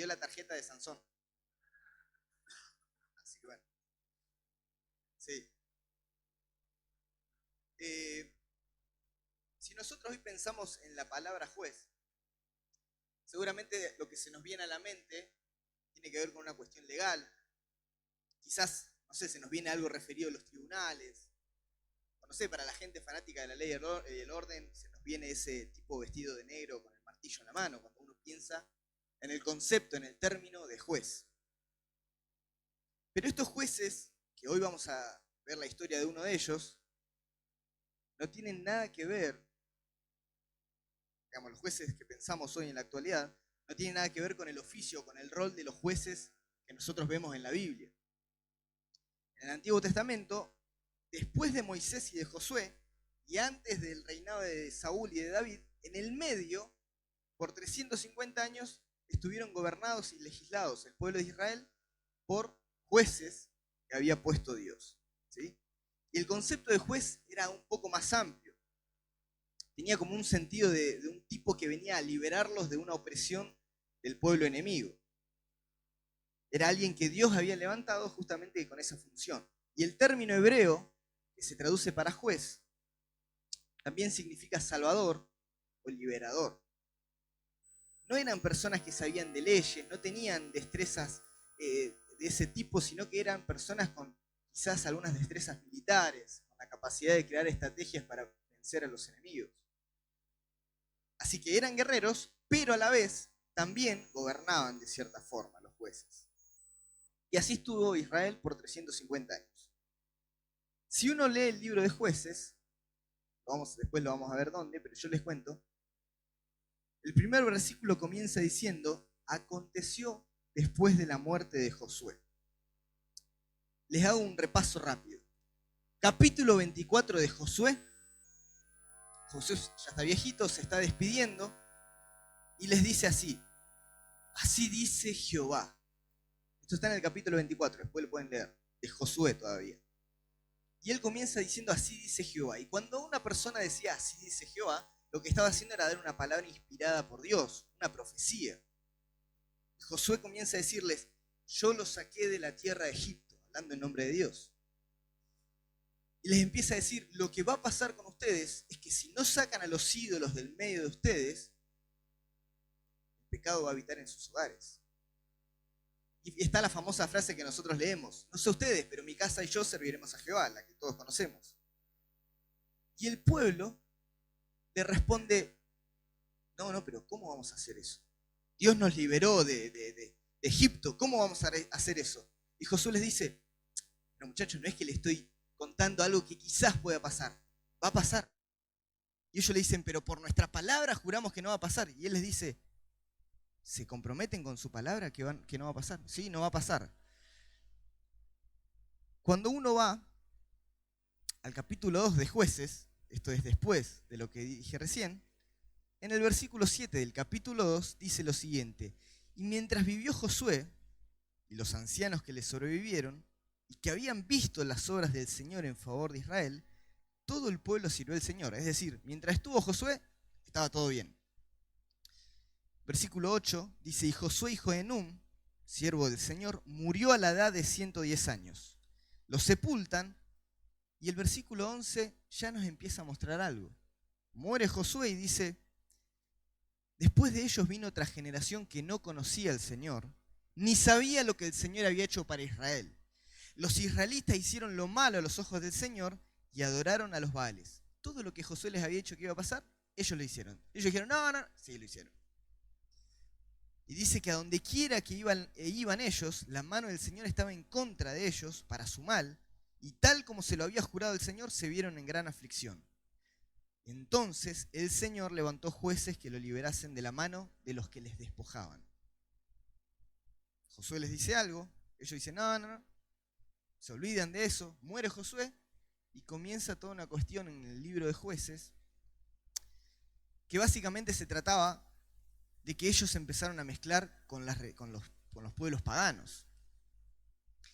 perdió la tarjeta de Sansón. Así que bueno. Sí. Si nosotros hoy pensamos en la palabra juez, seguramente lo que se nos viene a la mente tiene que ver con una cuestión legal. Quizás, no sé, se nos viene algo referido a los tribunales. O no sé, para la gente fanática de la ley y el orden, se nos viene ese tipo vestido de negro con el martillo en la mano, cuando uno piensa en el concepto, en el término de juez. Pero estos jueces, que hoy vamos a ver la historia de uno de ellos, no tienen nada que ver, digamos, los jueces que pensamos hoy en la actualidad, no tienen nada que ver con el oficio, con el rol de los jueces que nosotros vemos en la Biblia. En el Antiguo Testamento, después de Moisés y de Josué, y antes del reinado de Saúl y de David, en el medio, por 350 años, estuvieron gobernados y legislados el pueblo de Israel por jueces que había puesto Dios. ¿Sí? Y el concepto de juez era un poco más amplio. Tenía como un sentido de un tipo que venía a liberarlos de una opresión del pueblo enemigo. Era alguien que Dios había levantado justamente con esa función. Y el término hebreo, que se traduce para juez, también significa salvador o liberador. No eran personas que sabían de leyes, no tenían destrezas de ese tipo, sino que eran personas con quizás algunas destrezas militares, con la capacidad de crear estrategias para vencer a los enemigos. Así que eran guerreros, pero a la vez también gobernaban de cierta forma los jueces. Y así estuvo Israel por 350 años. Si uno lee el libro de Jueces, después lo vamos a ver dónde, pero yo les cuento, el primer versículo comienza diciendo, aconteció después de la muerte de Josué. Les hago un repaso rápido. Capítulo 24 de Josué. Josué ya está viejito, se está despidiendo y les dice así dice Jehová. Esto está en el capítulo 24, después lo pueden leer, de Josué todavía. Y él comienza diciendo así dice Jehová. Y cuando una persona decía así dice Jehová, lo que estaba haciendo era dar una palabra inspirada por Dios, una profecía. Josué comienza a decirles, yo los saqué de la tierra de Egipto, hablando en nombre de Dios. Y les empieza a decir, lo que va a pasar con ustedes es que si no sacan a los ídolos del medio de ustedes, el pecado va a habitar en sus hogares. Y está la famosa frase que nosotros leemos, no sé ustedes, pero mi casa y yo serviremos a Jehová, la que todos conocemos. Y el pueblo le responde, no, pero ¿cómo vamos a hacer eso? Dios nos liberó de Egipto, ¿cómo vamos a hacer eso? Y Josué les dice, pero muchachos, no es que le estoy contando algo que quizás pueda pasar, va a pasar. Y ellos le dicen, pero por nuestra palabra juramos que no va a pasar. Y él les dice, ¿se comprometen con su palabra que no va a pasar? Sí, no va a pasar. Cuando uno va al capítulo 2 de Jueces, esto es después de lo que dije recién, en el versículo 7 del capítulo 2 dice lo siguiente, y mientras vivió Josué y los ancianos que le sobrevivieron, y que habían visto las obras del Señor en favor de Israel, todo el pueblo sirvió al Señor. Es decir, mientras estuvo Josué, estaba todo bien. Versículo 8 dice, y Josué hijo de Nun, siervo del Señor, murió a la edad de 110 años. Lo sepultan, y el versículo 11 ya nos empieza a mostrar algo. Muere Josué y dice, después de ellos vino otra generación que no conocía al Señor, ni sabía lo que el Señor había hecho para Israel. Los israelitas hicieron lo malo a los ojos del Señor y adoraron a los Baales. Todo lo que Josué les había dicho que iba a pasar, ellos lo hicieron. Ellos dijeron, no, sí, lo hicieron. Y dice que a donde quiera que iban ellos, la mano del Señor estaba en contra de ellos para su mal, y tal como se lo había jurado el Señor, se vieron en gran aflicción. Entonces el Señor levantó jueces que lo liberasen de la mano de los que les despojaban. Josué les dice algo, ellos dicen, no, se olvidan de eso, muere Josué, y comienza toda una cuestión en el libro de Jueces, que básicamente se trataba de que ellos empezaron a mezclar con los pueblos paganos.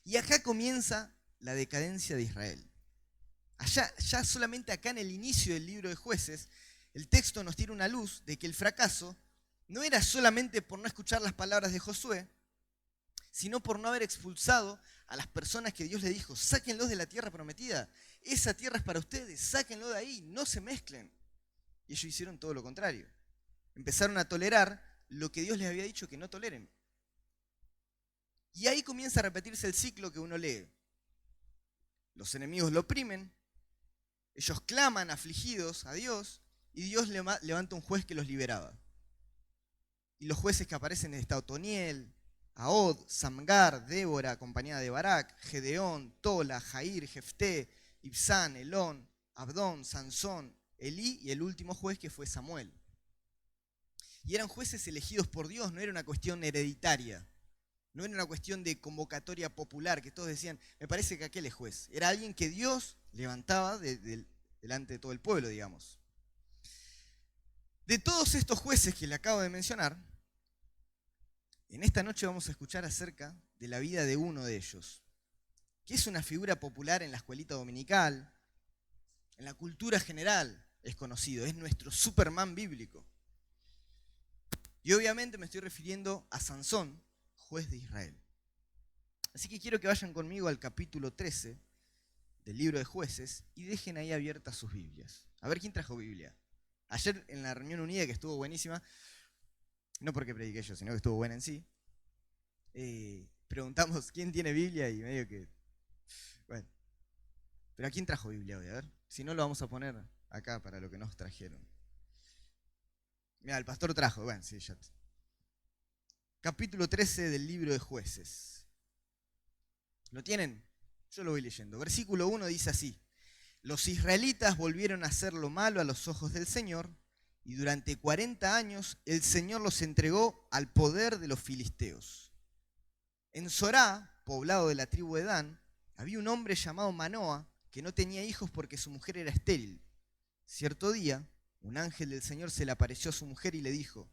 Y acá comienza la decadencia de Israel. Ya solamente acá en el inicio del libro de Jueces, el texto nos tira una luz de que el fracaso no era solamente por no escuchar las palabras de Josué, sino por no haber expulsado a las personas que Dios le dijo, sáquenlos de la tierra prometida, esa tierra es para ustedes, sáquenlo de ahí, no se mezclen. Y ellos hicieron todo lo contrario. Empezaron a tolerar lo que Dios les había dicho que no toleren. Y ahí comienza a repetirse el ciclo que uno lee. Los enemigos lo oprimen, ellos claman afligidos a Dios y Dios levanta un juez que los liberaba. Y los jueces que aparecen está Otoniel, Ahod, Samgar, Débora, acompañada de Barak, Gedeón, Tola, Jair, Jefté, Ibsán, Elón, Abdón, Sansón, Elí y el último juez que fue Samuel. Y eran jueces elegidos por Dios, no era una cuestión hereditaria, no era una cuestión de convocatoria popular, que todos decían, me parece que aquel es juez. Era alguien que Dios levantaba delante de todo el pueblo, digamos. De todos estos jueces que le acabo de mencionar, en esta noche vamos a escuchar acerca de la vida de uno de ellos, que es una figura popular en la escuelita dominical, en la cultura general es conocido, es nuestro Superman bíblico. Y obviamente me estoy refiriendo a Sansón, juez de Israel. Así que quiero que vayan conmigo al capítulo 13 del libro de Jueces y dejen ahí abiertas sus Biblias. A ver quién trajo Biblia. Ayer en la reunión unida, que estuvo buenísima, no porque prediqué yo, sino que estuvo buena en sí, preguntamos quién tiene Biblia y medio que, bueno, pero ¿a quién trajo Biblia hoy? A ver, si no lo vamos a poner acá para lo que nos trajeron. Mira, el pastor trajo, bueno, sí, ya. Capítulo 13 del libro de Jueces. ¿Lo tienen? Yo lo voy leyendo. Versículo 1 dice así: los israelitas volvieron a hacer lo malo a los ojos del Señor, y durante 40 años el Señor los entregó al poder de los filisteos. En Sorá, poblado de la tribu de Dan, había un hombre llamado Manoa que no tenía hijos porque su mujer era estéril. Cierto día, un ángel del Señor se le apareció a su mujer y le dijo: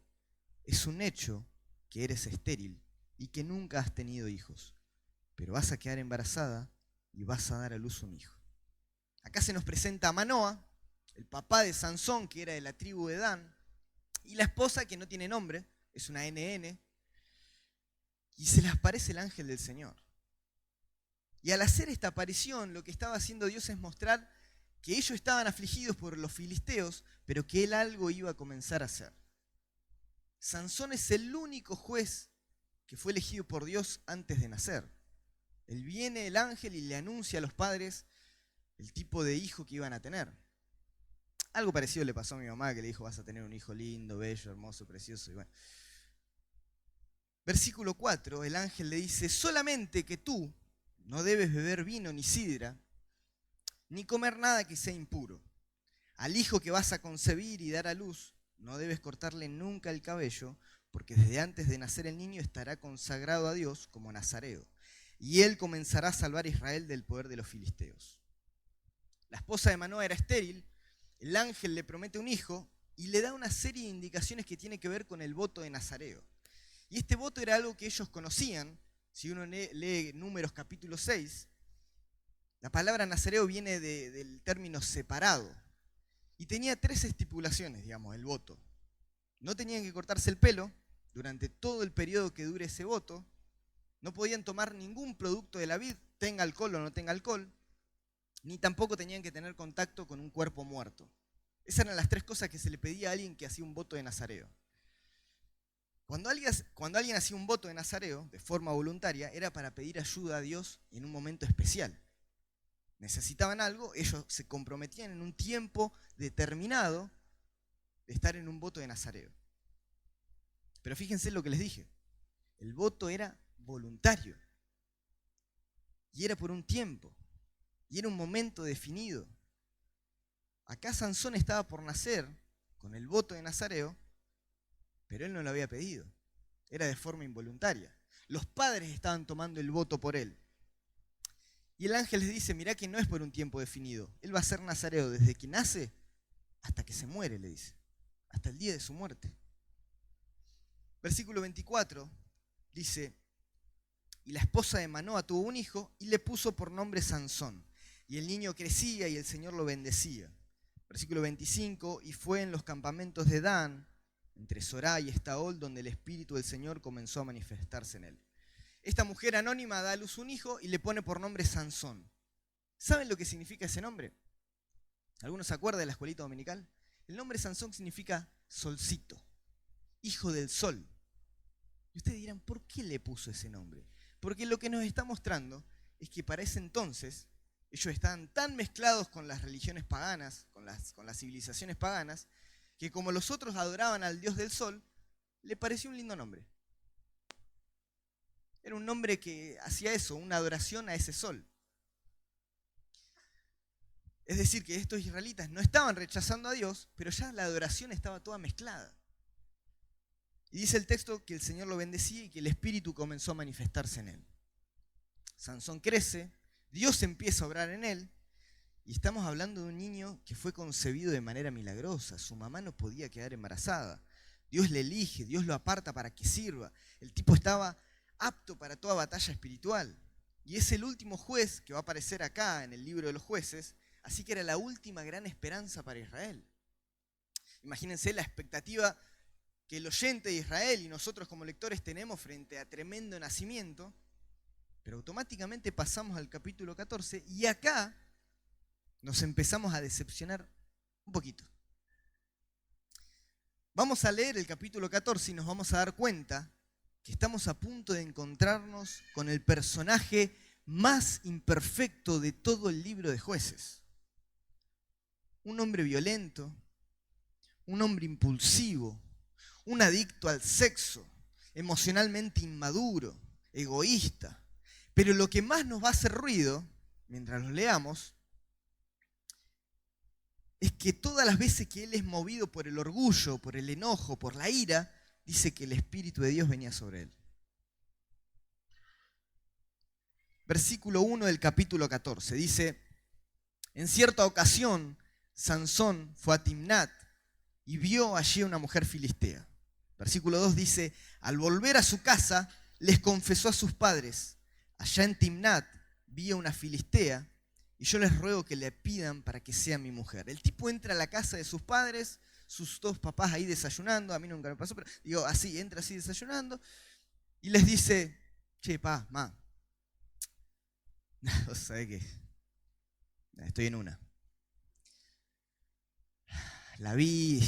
es un hecho que eres estéril y que nunca has tenido hijos, pero vas a quedar embarazada y vas a dar a luz un hijo. Acá se nos presenta a Manoa, el papá de Sansón, que era de la tribu de Dan, y la esposa, que no tiene nombre, es una NN, y se les aparece el ángel del Señor. Y al hacer esta aparición, lo que estaba haciendo Dios es mostrar que ellos estaban afligidos por los filisteos, pero que él algo iba a comenzar a hacer. Sansón es el único juez que fue elegido por Dios antes de nacer. Él viene el ángel y le anuncia a los padres el tipo de hijo que iban a tener. Algo parecido le pasó a mi mamá, que le dijo: vas a tener un hijo lindo, bello, hermoso, precioso. Y bueno. Versículo 4, el ángel le dice: solamente que tú no debes beber vino ni sidra, ni comer nada que sea impuro. Al hijo que vas a concebir y dar a luz, no debes cortarle nunca el cabello, porque desde antes de nacer el niño estará consagrado a Dios como nazareo, y él comenzará a salvar a Israel del poder de los filisteos. La esposa de Manoa era estéril, el ángel le promete un hijo y le da una serie de indicaciones que tiene que ver con el voto de nazareo. Y este voto era algo que ellos conocían. Si uno lee Números capítulo 6, la palabra nazareo viene del término separado. Y tenía 3 estipulaciones, digamos, el voto. No tenían que cortarse el pelo durante todo el periodo que dure ese voto. No podían tomar ningún producto de la vid, tenga alcohol o no tenga alcohol. Ni tampoco tenían que tener contacto con un cuerpo muerto. Esas eran las 3 cosas que se le pedía a alguien que hacía un voto de nazareo. Cuando alguien hacía un voto de nazareo de forma voluntaria, era para pedir ayuda a Dios en un momento especial. Necesitaban algo, ellos se comprometían en un tiempo determinado de estar en un voto de nazareo. Pero fíjense lo que les dije, el voto era voluntario y era por un tiempo y era un momento definido. Acá Sansón estaba por nacer con el voto de nazareo, pero él no lo había pedido, era de forma involuntaria. Los padres estaban tomando el voto por él. Y el ángel les dice: mirá que no es por un tiempo definido. Él va a ser nazareo desde que nace hasta que se muere, le dice. Hasta el día de su muerte. Versículo 24 dice: y la esposa de Manoa tuvo un hijo y le puso por nombre Sansón. Y el niño crecía y el Señor lo bendecía. Versículo 25, y fue en los campamentos de Dan, entre Sorá y Estaol, donde el Espíritu del Señor comenzó a manifestarse en él. Esta mujer anónima da a luz un hijo y le pone por nombre Sansón. ¿Saben lo que significa ese nombre? ¿Algunos se acuerdan de la escuelita dominical? El nombre Sansón significa solcito, hijo del sol. Y ustedes dirán, ¿por qué le puso ese nombre? Porque lo que nos está mostrando es que para ese entonces ellos estaban tan mezclados con las religiones paganas, con las civilizaciones paganas, que como los otros adoraban al dios del sol, le pareció un lindo nombre. Era un nombre que hacía eso, una adoración a ese sol. Es decir, que estos israelitas no estaban rechazando a Dios, pero ya la adoración estaba toda mezclada. Y dice el texto que el Señor lo bendecía y que el Espíritu comenzó a manifestarse en él. Sansón crece, Dios empieza a obrar en él, y estamos hablando de un niño que fue concebido de manera milagrosa. Su mamá no podía quedar embarazada. Dios le elige, Dios lo aparta para que sirva. El tipo estaba apto para toda batalla espiritual. Y es el último juez que va a aparecer acá en el libro de los jueces, así que era la última gran esperanza para Israel. Imagínense la expectativa que el oyente de Israel y nosotros como lectores tenemos frente a tremendo nacimiento, pero automáticamente pasamos al capítulo 14 y acá nos empezamos a decepcionar un poquito. Vamos a leer el capítulo 14 y nos vamos a dar cuenta que estamos a punto de encontrarnos con el personaje más imperfecto de todo el libro de Jueces. Un hombre violento, un hombre impulsivo, un adicto al sexo, emocionalmente inmaduro, egoísta. Pero lo que más nos va a hacer ruido, mientras lo leamos, es que todas las veces que él es movido por el orgullo, por el enojo, por la ira, dice que el Espíritu de Dios venía sobre él. Versículo 1 del capítulo 14 dice: en cierta ocasión Sansón fue a Timnat y vio allí a una mujer filistea. Versículo 2 dice: al volver a su casa les confesó a sus padres: allá en Timnat vi a una filistea y yo les ruego que le pidan para que sea mi mujer. El tipo entra a la casa de sus padres, sus dos papás ahí desayunando, a mí nunca me pasó, pero digo así, entra así desayunando y les dice: che, pa, ma, vos sabés que estoy en una. La vi,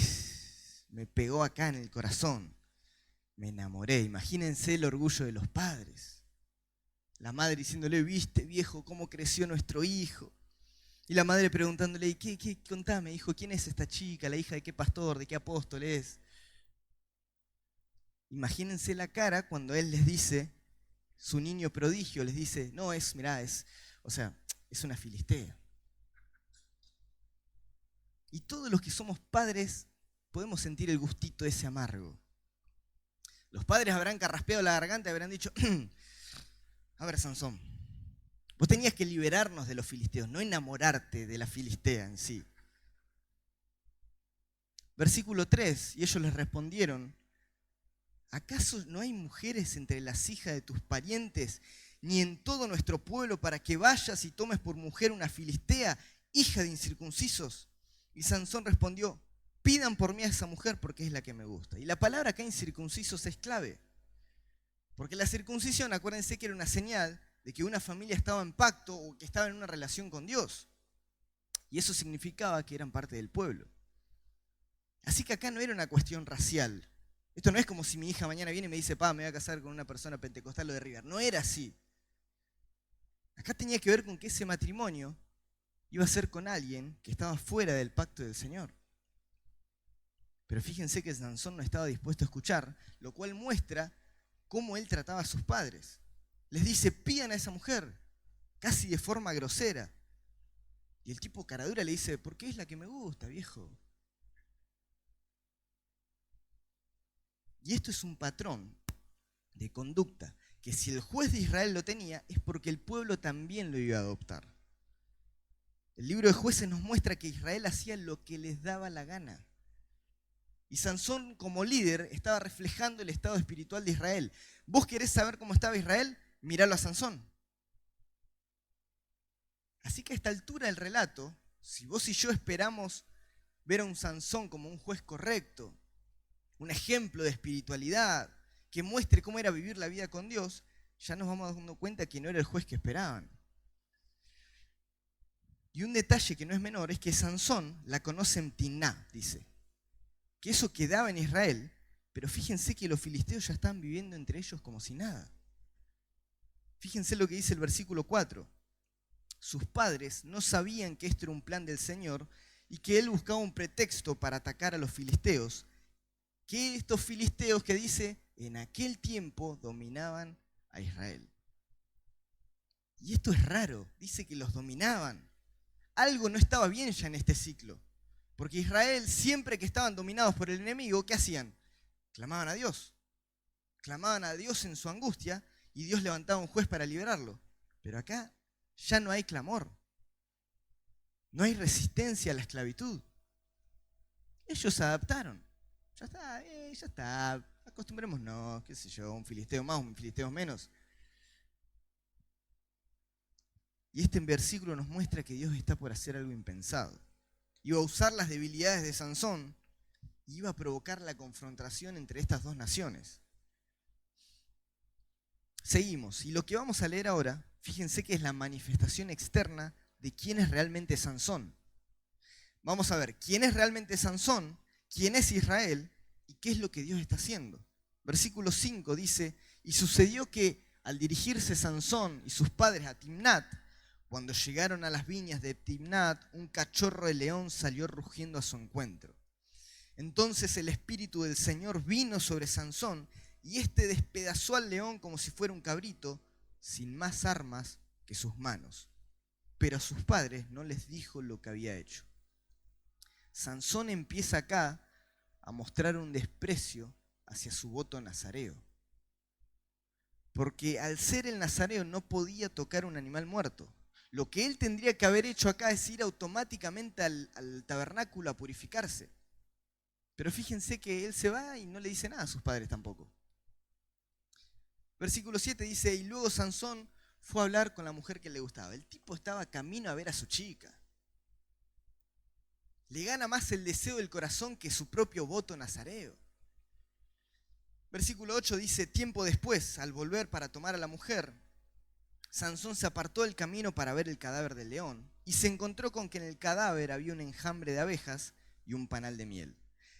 me pegó acá en el corazón, me enamoré. Imagínense el orgullo de los padres. La madre diciéndole: ¿viste, viejo, cómo creció nuestro hijo? Y la madre preguntándole: contame, hijo, ¿quién es esta chica? ¿La hija de qué pastor, de qué apóstol es? Imagínense la cara cuando él les dice, su niño prodigio, les dice: no, mirá, es una filistea. Y todos los que somos padres podemos sentir el gustito ese amargo. Los padres habrán carraspeado la garganta y habrán dicho: a ver, Sansón, vos tenías que liberarnos de los filisteos, no enamorarte de la filistea en sí. Versículo 3, y ellos les respondieron: ¿acaso no hay mujeres entre las hijas de tus parientes, ni en todo nuestro pueblo, para que vayas y tomes por mujer una filistea, hija de incircuncisos? Y Sansón respondió: pidan por mí a esa mujer porque es la que me gusta. Y la palabra acá incircuncisos es clave. Porque la circuncisión, acuérdense que era una señal de que una familia estaba en pacto o que estaba en una relación con Dios. Y eso significaba que eran parte del pueblo. Así que acá no era una cuestión racial. Esto no es como si mi hija mañana viene y me dice: pa, me voy a casar con una persona pentecostal o de River. No era así. Acá tenía que ver con que ese matrimonio iba a ser con alguien que estaba fuera del pacto del Señor. Pero fíjense que Sansón no estaba dispuesto a escuchar, lo cual muestra cómo él trataba a sus padres. Les dice: pidan a esa mujer, casi de forma grosera. Y el tipo caradura le dice: porque es la que me gusta, viejo. Y esto es un patrón de conducta que si el juez de Israel lo tenía, es porque el pueblo también lo iba a adoptar. El libro de Jueces nos muestra que Israel hacía lo que les daba la gana. Y Sansón, como líder, estaba reflejando el estado espiritual de Israel. ¿Vos querés saber cómo estaba Israel? Miralo a Sansón. Así que a esta altura del relato, si vos y yo esperamos ver a un Sansón como un juez correcto, un ejemplo de espiritualidad, que muestre cómo era vivir la vida con Dios, ya nos vamos dando cuenta que no era el juez que esperaban. Y un detalle que no es menor es que Sansón la conoce en Timná, dice, que eso quedaba en Israel, pero fíjense que los filisteos ya estaban viviendo entre ellos como si nada. Fíjense lo que dice el versículo 4. Sus padres no sabían que esto era un plan del Señor y que él buscaba un pretexto para atacar a los filisteos, que estos filisteos que dice, en aquel tiempo dominaban a Israel. Y esto es raro, dice que los dominaban. Algo no estaba bien ya en este ciclo, porque Israel, siempre que estaban dominados por el enemigo, ¿qué hacían? Clamaban a Dios en su angustia, y Dios levantaba un juez para liberarlo. Pero acá ya no hay clamor, no hay resistencia a la esclavitud. Ellos se adaptaron. Ya está, acostumbrémonos, qué sé yo, un filisteo más, un filisteo menos. Y este versículo nos muestra que Dios está por hacer algo impensado. Iba a usar las debilidades de Sansón y iba a provocar la confrontación entre estas dos naciones. Seguimos, y lo que vamos a leer ahora, fíjense que es la manifestación externa de quién es realmente Sansón. Vamos a ver quién es realmente Sansón, quién es Israel y qué es lo que Dios está haciendo. Versículo 5 dice, y sucedió que al dirigirse Sansón y sus padres a Timnat, cuando llegaron a las viñas de Timnat, un cachorro de león salió rugiendo a su encuentro. Entonces el espíritu del Señor vino sobre Sansón, y éste despedazó al león como si fuera un cabrito, sin más armas que sus manos. Pero a sus padres no les dijo lo que había hecho. Sansón empieza acá a mostrar un desprecio hacia su voto nazareo. Porque al ser el nazareo no podía tocar un animal muerto. Lo que él tendría que haber hecho acá es ir automáticamente al tabernáculo a purificarse. Pero fíjense que él se va y no le dice nada a sus padres tampoco. Versículo 7 dice, y luego Sansón fue a hablar con la mujer que le gustaba. El tipo estaba camino a ver a su chica. Le gana más el deseo del corazón que su propio voto nazareo. Versículo 8 dice, tiempo después, al volver para tomar a la mujer, Sansón se apartó del camino para ver el cadáver del león y se encontró con que en el cadáver había un enjambre de abejas y un panal de miel.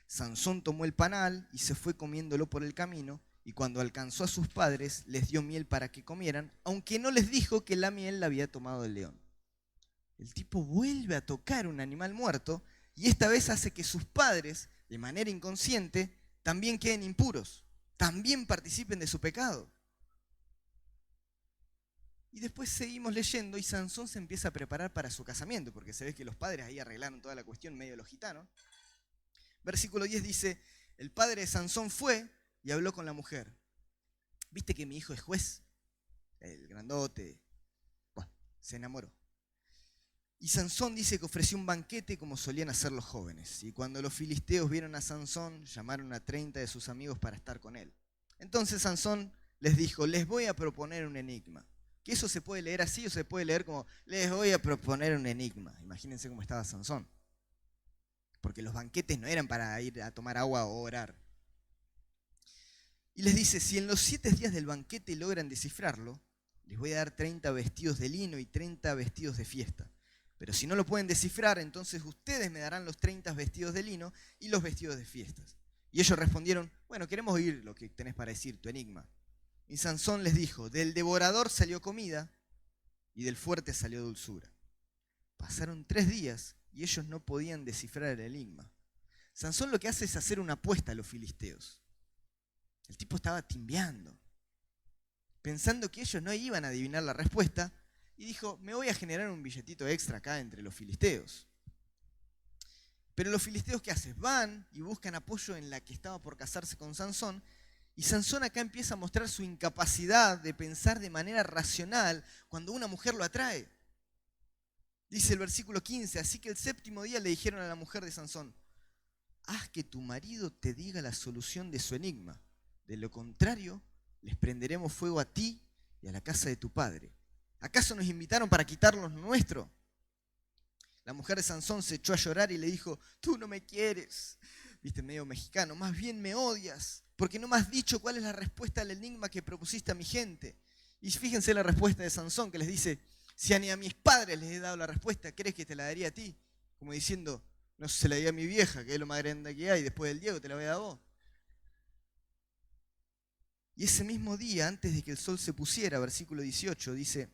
Sansón tomó el panal y se fue comiéndolo por el camino, y cuando alcanzó a sus padres les dio miel para que comieran, aunque no les dijo que la miel la había tomado el león. El tipo vuelve a tocar un animal muerto y esta vez hace que sus padres, de manera inconsciente, también queden impuros, también participen de su pecado. Y después seguimos leyendo y Sansón se empieza a preparar para su casamiento, porque se ve que los padres ahí arreglaron toda la cuestión medio de los gitanos. Versículo 10 dice, el padre de Sansón fue y habló con la mujer. ¿Viste que mi hijo es juez? El grandote. Bueno, se enamoró. Y Sansón dice que ofreció un banquete como solían hacer los jóvenes. Y cuando los filisteos vieron a Sansón, llamaron a 30 de sus amigos para estar con él. Entonces Sansón les dijo, les voy a proponer un enigma. Que eso se puede leer así o se puede leer como, les voy a proponer un enigma. Imagínense cómo estaba Sansón. Porque los banquetes no eran para ir a tomar agua o orar. Y les dice, si en los 7 días del banquete logran descifrarlo, les voy a dar 30 vestidos de lino y 30 vestidos de fiesta. Pero si no lo pueden descifrar, entonces ustedes me darán los 30 vestidos de lino y los vestidos de fiestas. Y ellos respondieron, bueno, queremos oír lo que tenés para decir, tu enigma. Y Sansón les dijo, del devorador salió comida y del fuerte salió dulzura. Pasaron 3 días y ellos no podían descifrar el enigma. Sansón lo que hace es hacer una apuesta a los filisteos. El tipo estaba timbeando, pensando que ellos no iban a adivinar la respuesta, y dijo, me voy a generar un billetito extra acá entre los filisteos. Pero los filisteos, ¿qué hacen? Van y buscan apoyo en la que estaba por casarse con Sansón, y Sansón acá empieza a mostrar su incapacidad de pensar de manera racional cuando una mujer lo atrae. Dice el versículo 15, así que el 7º día le dijeron a la mujer de Sansón, haz que tu marido te diga la solución de su enigma. De lo contrario, les prenderemos fuego a ti y a la casa de tu padre. ¿Acaso nos invitaron para quitarnos lo nuestro? La mujer de Sansón se echó a llorar y le dijo, tú no me quieres, viste, medio mexicano, más bien me odias, porque no me has dicho cuál es la respuesta al enigma que propusiste a mi gente. Y fíjense la respuesta de Sansón, que les dice, si ni a mis padres les he dado la respuesta, ¿crees que te la daría a ti? Como diciendo, no se la di a mi vieja, que es lo más grande que hay, después del Diego te la voy a dar a vos. Y ese mismo día, antes de que el sol se pusiera, versículo 18, dice,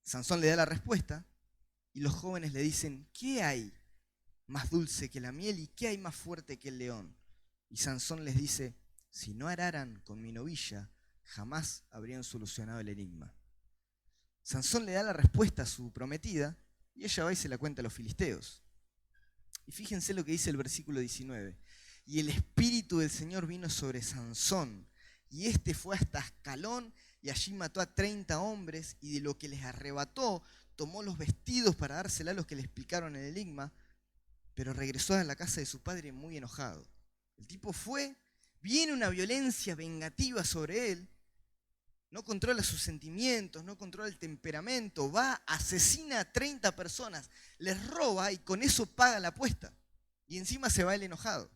Sansón le da la respuesta y los jóvenes le dicen, ¿qué hay más dulce que la miel y qué hay más fuerte que el león? Y Sansón les dice, si no araran con mi novilla, jamás habrían solucionado el enigma. Sansón le da la respuesta a su prometida y ella va y se la cuenta a los filisteos. Y fíjense lo que dice el versículo 19. Y el espíritu del Señor vino sobre Sansón, y éste fue hasta Ascalón, y allí mató a 30 hombres, y de lo que les arrebató, tomó los vestidos para dársela a los que le explicaron el enigma, pero regresó a la casa de su padre muy enojado. El tipo fue, viene una violencia vengativa sobre él, no controla sus sentimientos, no controla el temperamento, va, asesina a 30 personas, les roba y con eso paga la apuesta. Y encima se va el enojado.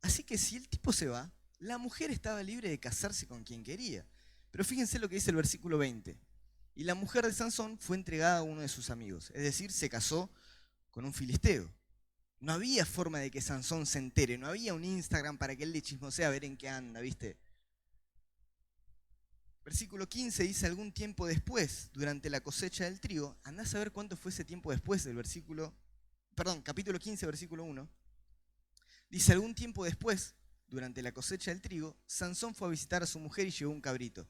Así que si el tipo se va, la mujer estaba libre de casarse con quien quería. Pero fíjense lo que dice el versículo 20. Y la mujer de Sansón fue entregada a uno de sus amigos, es decir, se casó con un filisteo. No había forma de que Sansón se entere, no había un Instagram para que él le chismosee a ver en qué anda, ¿viste? Versículo 15 dice, algún tiempo después, durante la cosecha del trigo, andá a saber cuánto fue ese tiempo después del capítulo 15, versículo 1. Dice, algún tiempo después, durante la cosecha del trigo, Sansón fue a visitar a su mujer y llevó un cabrito.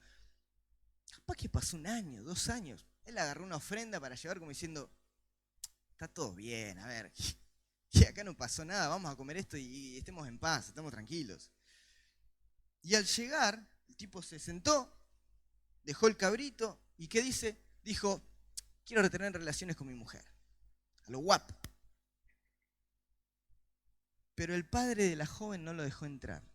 Capaz que pasó 1 año, 2 años. Él agarró una ofrenda para llevar como diciendo, está todo bien, a ver, que acá no pasó nada, vamos a comer esto y estemos en paz, estamos tranquilos. Y al llegar, el tipo se sentó, dejó el cabrito y ¿qué dice? Dijo, quiero tener relaciones con mi mujer. A lo guapo. Pero el padre de la joven no lo dejó entrar.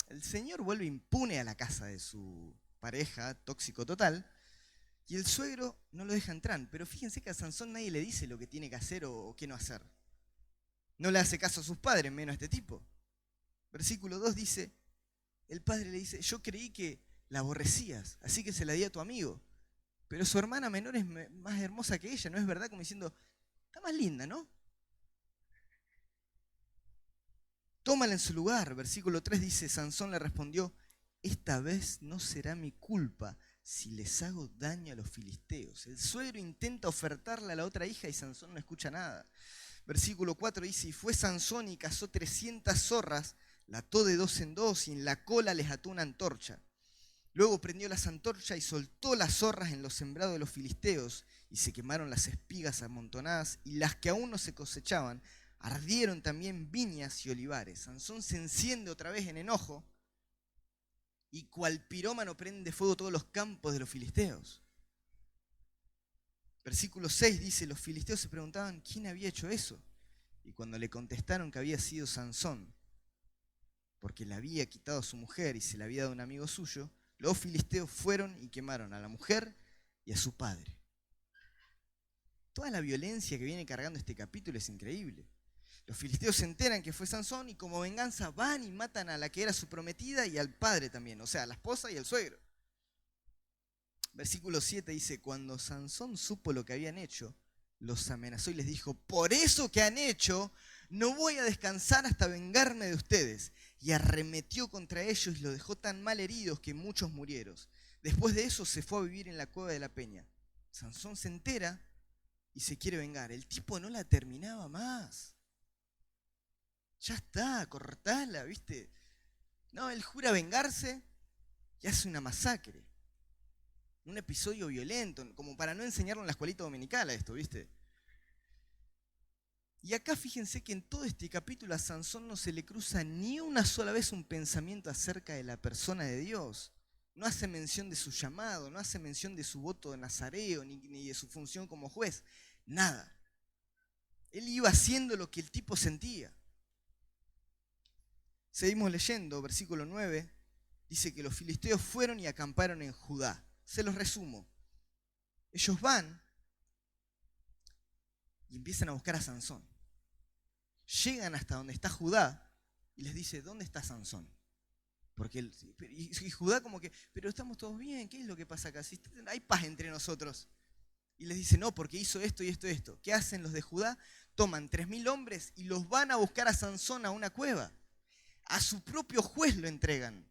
El señor vuelve impune a la casa de su pareja, tóxico total, y el suegro no lo deja entrar. Pero fíjense que a Sansón nadie le dice lo que tiene que hacer o qué no hacer. No le hace caso a sus padres, menos a este tipo. Versículo 2 dice, el padre le dice, yo creí que la aborrecías, así que se la di a tu amigo. Pero su hermana menor es más hermosa que ella, ¿no es verdad? Como diciendo, está más linda, ¿no? Tómala en su lugar. Versículo 3 dice, Sansón le respondió, esta vez no será mi culpa si les hago daño a los filisteos. El suegro intenta ofertarle a la otra hija y Sansón no escucha nada. Versículo 4 dice, y fue Sansón y cazó 300 zorras, la ató de 2 en 2 y en la cola les ató una antorcha. Luego prendió las antorchas y soltó las zorras en los sembrados de los filisteos y se quemaron las espigas amontonadas y las que aún no se cosechaban. Ardieron también viñas y olivares. Sansón se enciende otra vez en enojo y cual pirómano prende fuego todos los campos de los filisteos. Versículo 6 dice, los filisteos se preguntaban quién había hecho eso. Y cuando le contestaron que había sido Sansón, porque le había quitado a su mujer y se la había dado a un amigo suyo, los filisteos fueron y quemaron a la mujer y a su padre. Toda la violencia que viene cargando este capítulo es increíble. Los filisteos se enteran que fue Sansón y como venganza van y matan a la que era su prometida y al padre también, o sea, a la esposa y al suegro. Versículo 7 dice, cuando Sansón supo lo que habían hecho, los amenazó y les dijo, por eso que han hecho, no voy a descansar hasta vengarme de ustedes. Y arremetió contra ellos y los dejó tan mal heridos que muchos murieron. Después de eso se fue a vivir en la cueva de la peña. Sansón se entera y se quiere vengar. El tipo no la terminaba más. Ya está, cortala, ¿viste? No, él jura vengarse y hace una masacre. Un episodio violento, como para no enseñarlo en la escuelita dominical a esto, ¿viste? Y acá fíjense que en todo este capítulo a Sansón no se le cruza ni una sola vez un pensamiento acerca de la persona de Dios. No hace mención de su llamado, no hace mención de su voto de nazareo, ni de su función como juez. Nada. Él iba haciendo lo que el tipo sentía. Seguimos leyendo, versículo 9, dice que los filisteos fueron y acamparon en Judá. Se los resumo. Ellos van y empiezan a buscar a Sansón. Llegan hasta donde está Judá y les dice, ¿dónde está Sansón? Y Judá como que, pero estamos todos bien, ¿qué es lo que pasa acá? Si hay paz entre nosotros. Y les dice, no, porque hizo esto y esto y esto. ¿Qué hacen los de Judá? Toman 3.000 hombres y los van a buscar a Sansón a una cueva. A su propio juez lo entregan.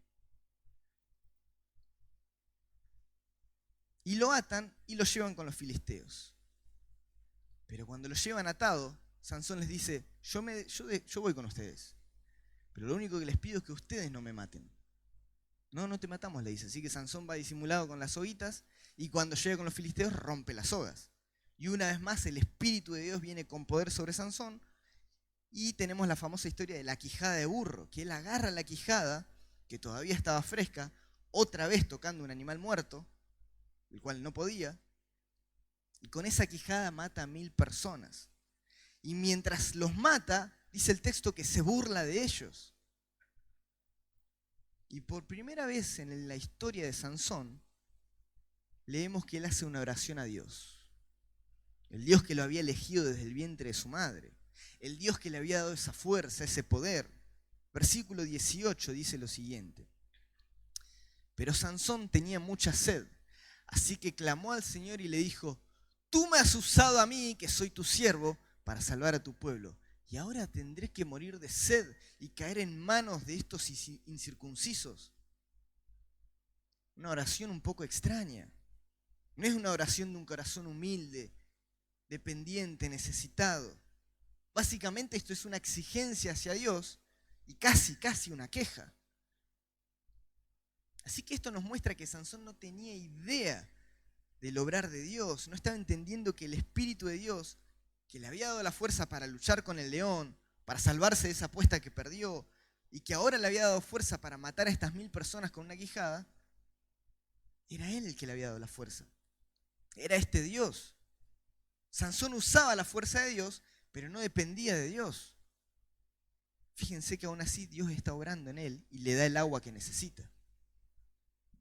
Y lo atan y lo llevan con los filisteos. Pero cuando lo llevan atado, Sansón les dice, yo voy con ustedes. Pero lo único que les pido es que ustedes no me maten. No, no te matamos, le dice. Así que Sansón va disimulado con las soguitas y cuando llega con los filisteos rompe las sogas. Y una vez más el Espíritu de Dios viene con poder sobre Sansón y tenemos la famosa historia de la quijada de burro, que él agarra la quijada, que todavía estaba fresca, otra vez tocando un animal muerto, el cual no podía, y con esa quijada mata a 1.000 personas. Y mientras los mata, dice el texto que se burla de ellos. Y por primera vez en la historia de Sansón, leemos que él hace una oración a Dios. El Dios que lo había elegido desde el vientre de su madre. El Dios que le había dado esa fuerza, ese poder. Versículo 18 dice lo siguiente. Pero Sansón tenía mucha sed, así que clamó al Señor y le dijo, tú me has usado a mí, que soy tu siervo, para salvar a tu pueblo. Y ahora tendré que morir de sed y caer en manos de estos incircuncisos. Una oración un poco extraña. No es una oración de un corazón humilde, dependiente, necesitado. Básicamente esto es una exigencia hacia Dios y casi una queja. Así que esto nos muestra que Sansón no tenía idea del obrar de Dios, no estaba entendiendo que el Espíritu de Dios, que le había dado la fuerza para luchar con el león, para salvarse de esa apuesta que perdió, y que ahora le había dado fuerza para matar a estas 1.000 personas con una quijada, era él el que le había dado la fuerza. Era este Dios. Sansón usaba la fuerza de Dios, pero no dependía de Dios. Fíjense que aún así Dios está obrando en él y le da el agua que necesita.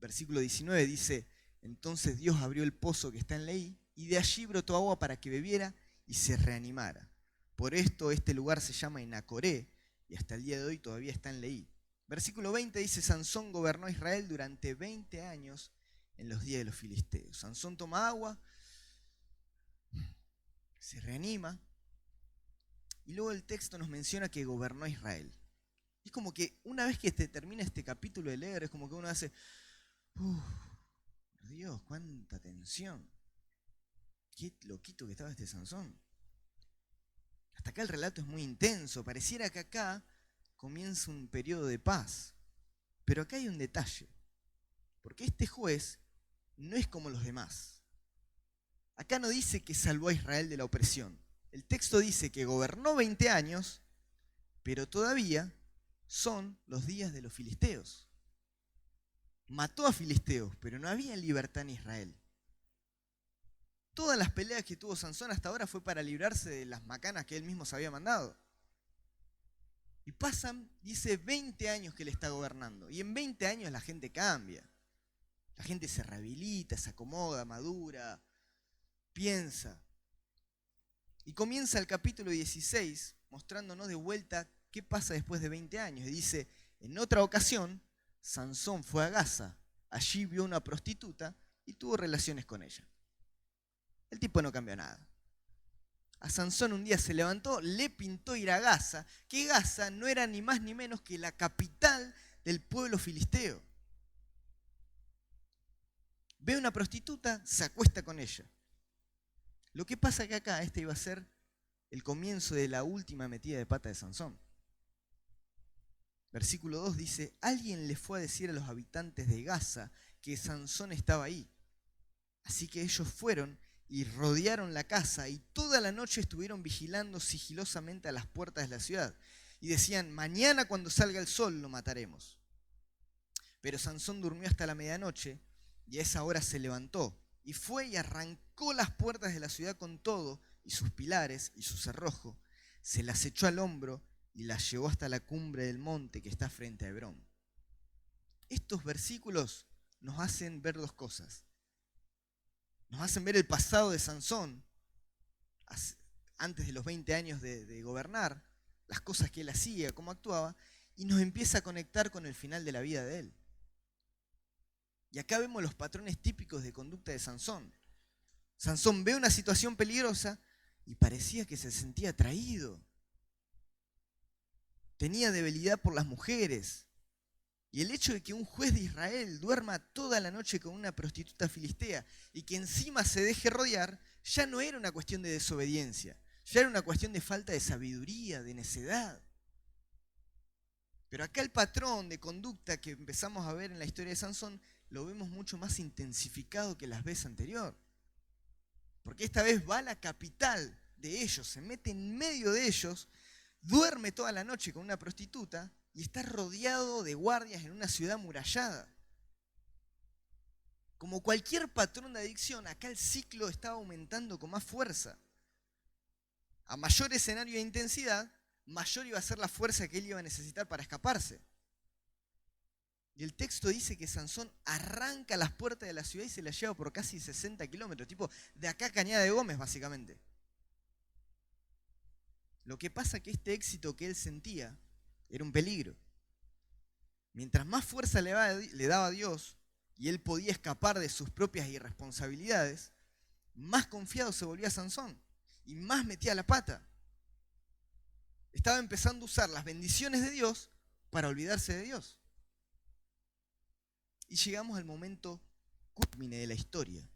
Versículo 19 dice, entonces Dios abrió el pozo que está en Leí y de allí brotó agua para que bebiera y se reanimara. Por esto este lugar se llama Enacoré y hasta el día de hoy todavía está en Leí. Versículo 20 dice, Sansón gobernó a Israel durante 20 años en los días de los filisteos. Sansón toma agua, se reanima y luego el texto nos menciona que gobernó a Israel. Es como que una vez que termina este capítulo de leer, es como que uno hace, por Dios, cuánta tensión. Qué loquito que estaba este Sansón. Hasta acá el relato es muy intenso. Pareciera que acá comienza un periodo de paz. Pero acá hay un detalle. Porque este juez no es como los demás. Acá no dice que salvó a Israel de la opresión. El texto dice que gobernó 20 años, pero todavía son los días de los filisteos. Mató a filisteos, pero no había libertad en Israel. Todas las peleas que tuvo Sansón hasta ahora fue para librarse de las macanas que él mismo se había mandado. Y pasan, dice, 20 años que él está gobernando. Y en 20 años la gente cambia. La gente se rehabilita, se acomoda, madura, piensa. Y comienza el capítulo 16 mostrándonos de vuelta qué pasa después de 20 años. Y dice, en otra ocasión, Sansón fue a Gaza. Allí vio una prostituta y tuvo relaciones con ella. El tipo no cambió nada. A Sansón un día se levantó, le pintó ir a Gaza, que Gaza no era ni más ni menos que la capital del pueblo filisteo. Ve una prostituta, se acuesta con ella. Lo que pasa que acá este iba a ser el comienzo de la última metida de pata de Sansón. Versículo 2 dice, alguien le fue a decir a los habitantes de Gaza que Sansón estaba ahí. Así que ellos fueron y rodearon la casa y toda la noche estuvieron vigilando sigilosamente a las puertas de la ciudad. Y decían, mañana cuando salga el sol lo mataremos. Pero Sansón durmió hasta la medianoche y a esa hora se levantó y fue y arrancó las puertas de la ciudad con todo y sus pilares y su cerrojo. Se las echó al hombro y las llevó hasta la cumbre del monte que está frente a Hebrón. Estos versículos nos hacen ver dos cosas. Nos hacen ver el pasado de Sansón, antes de los 20 años de gobernar, las cosas que él hacía, cómo actuaba, y nos empieza a conectar con el final de la vida de él. Y acá vemos los patrones típicos de conducta de Sansón. Sansón ve una situación peligrosa y parecía que se sentía atraído. Tenía debilidad por las mujeres. Y el hecho de que un juez de Israel duerma toda la noche con una prostituta filistea y que encima se deje rodear, ya no era una cuestión de desobediencia, ya era una cuestión de falta de sabiduría, de necedad. Pero acá el patrón de conducta que empezamos a ver en la historia de Sansón lo vemos mucho más intensificado que las veces anteriores. Porque esta vez va a la capital de ellos, se mete en medio de ellos, duerme toda la noche con una prostituta y está rodeado de guardias en una ciudad amurallada. Como cualquier patrón de adicción, acá el ciclo estaba aumentando con más fuerza. A mayor escenario de intensidad, mayor iba a ser la fuerza que él iba a necesitar para escaparse. Y el texto dice que Sansón arranca las puertas de la ciudad y se la lleva por casi 60 kilómetros, tipo de acá a Cañada de Gómez, básicamente. Lo que pasa es que este éxito que él sentía era un peligro. Mientras más fuerza le daba a Dios y él podía escapar de sus propias irresponsabilidades, más confiado se volvía Sansón y más metía la pata. Estaba empezando a usar las bendiciones de Dios para olvidarse de Dios. Y llegamos al momento cúspide de la historia,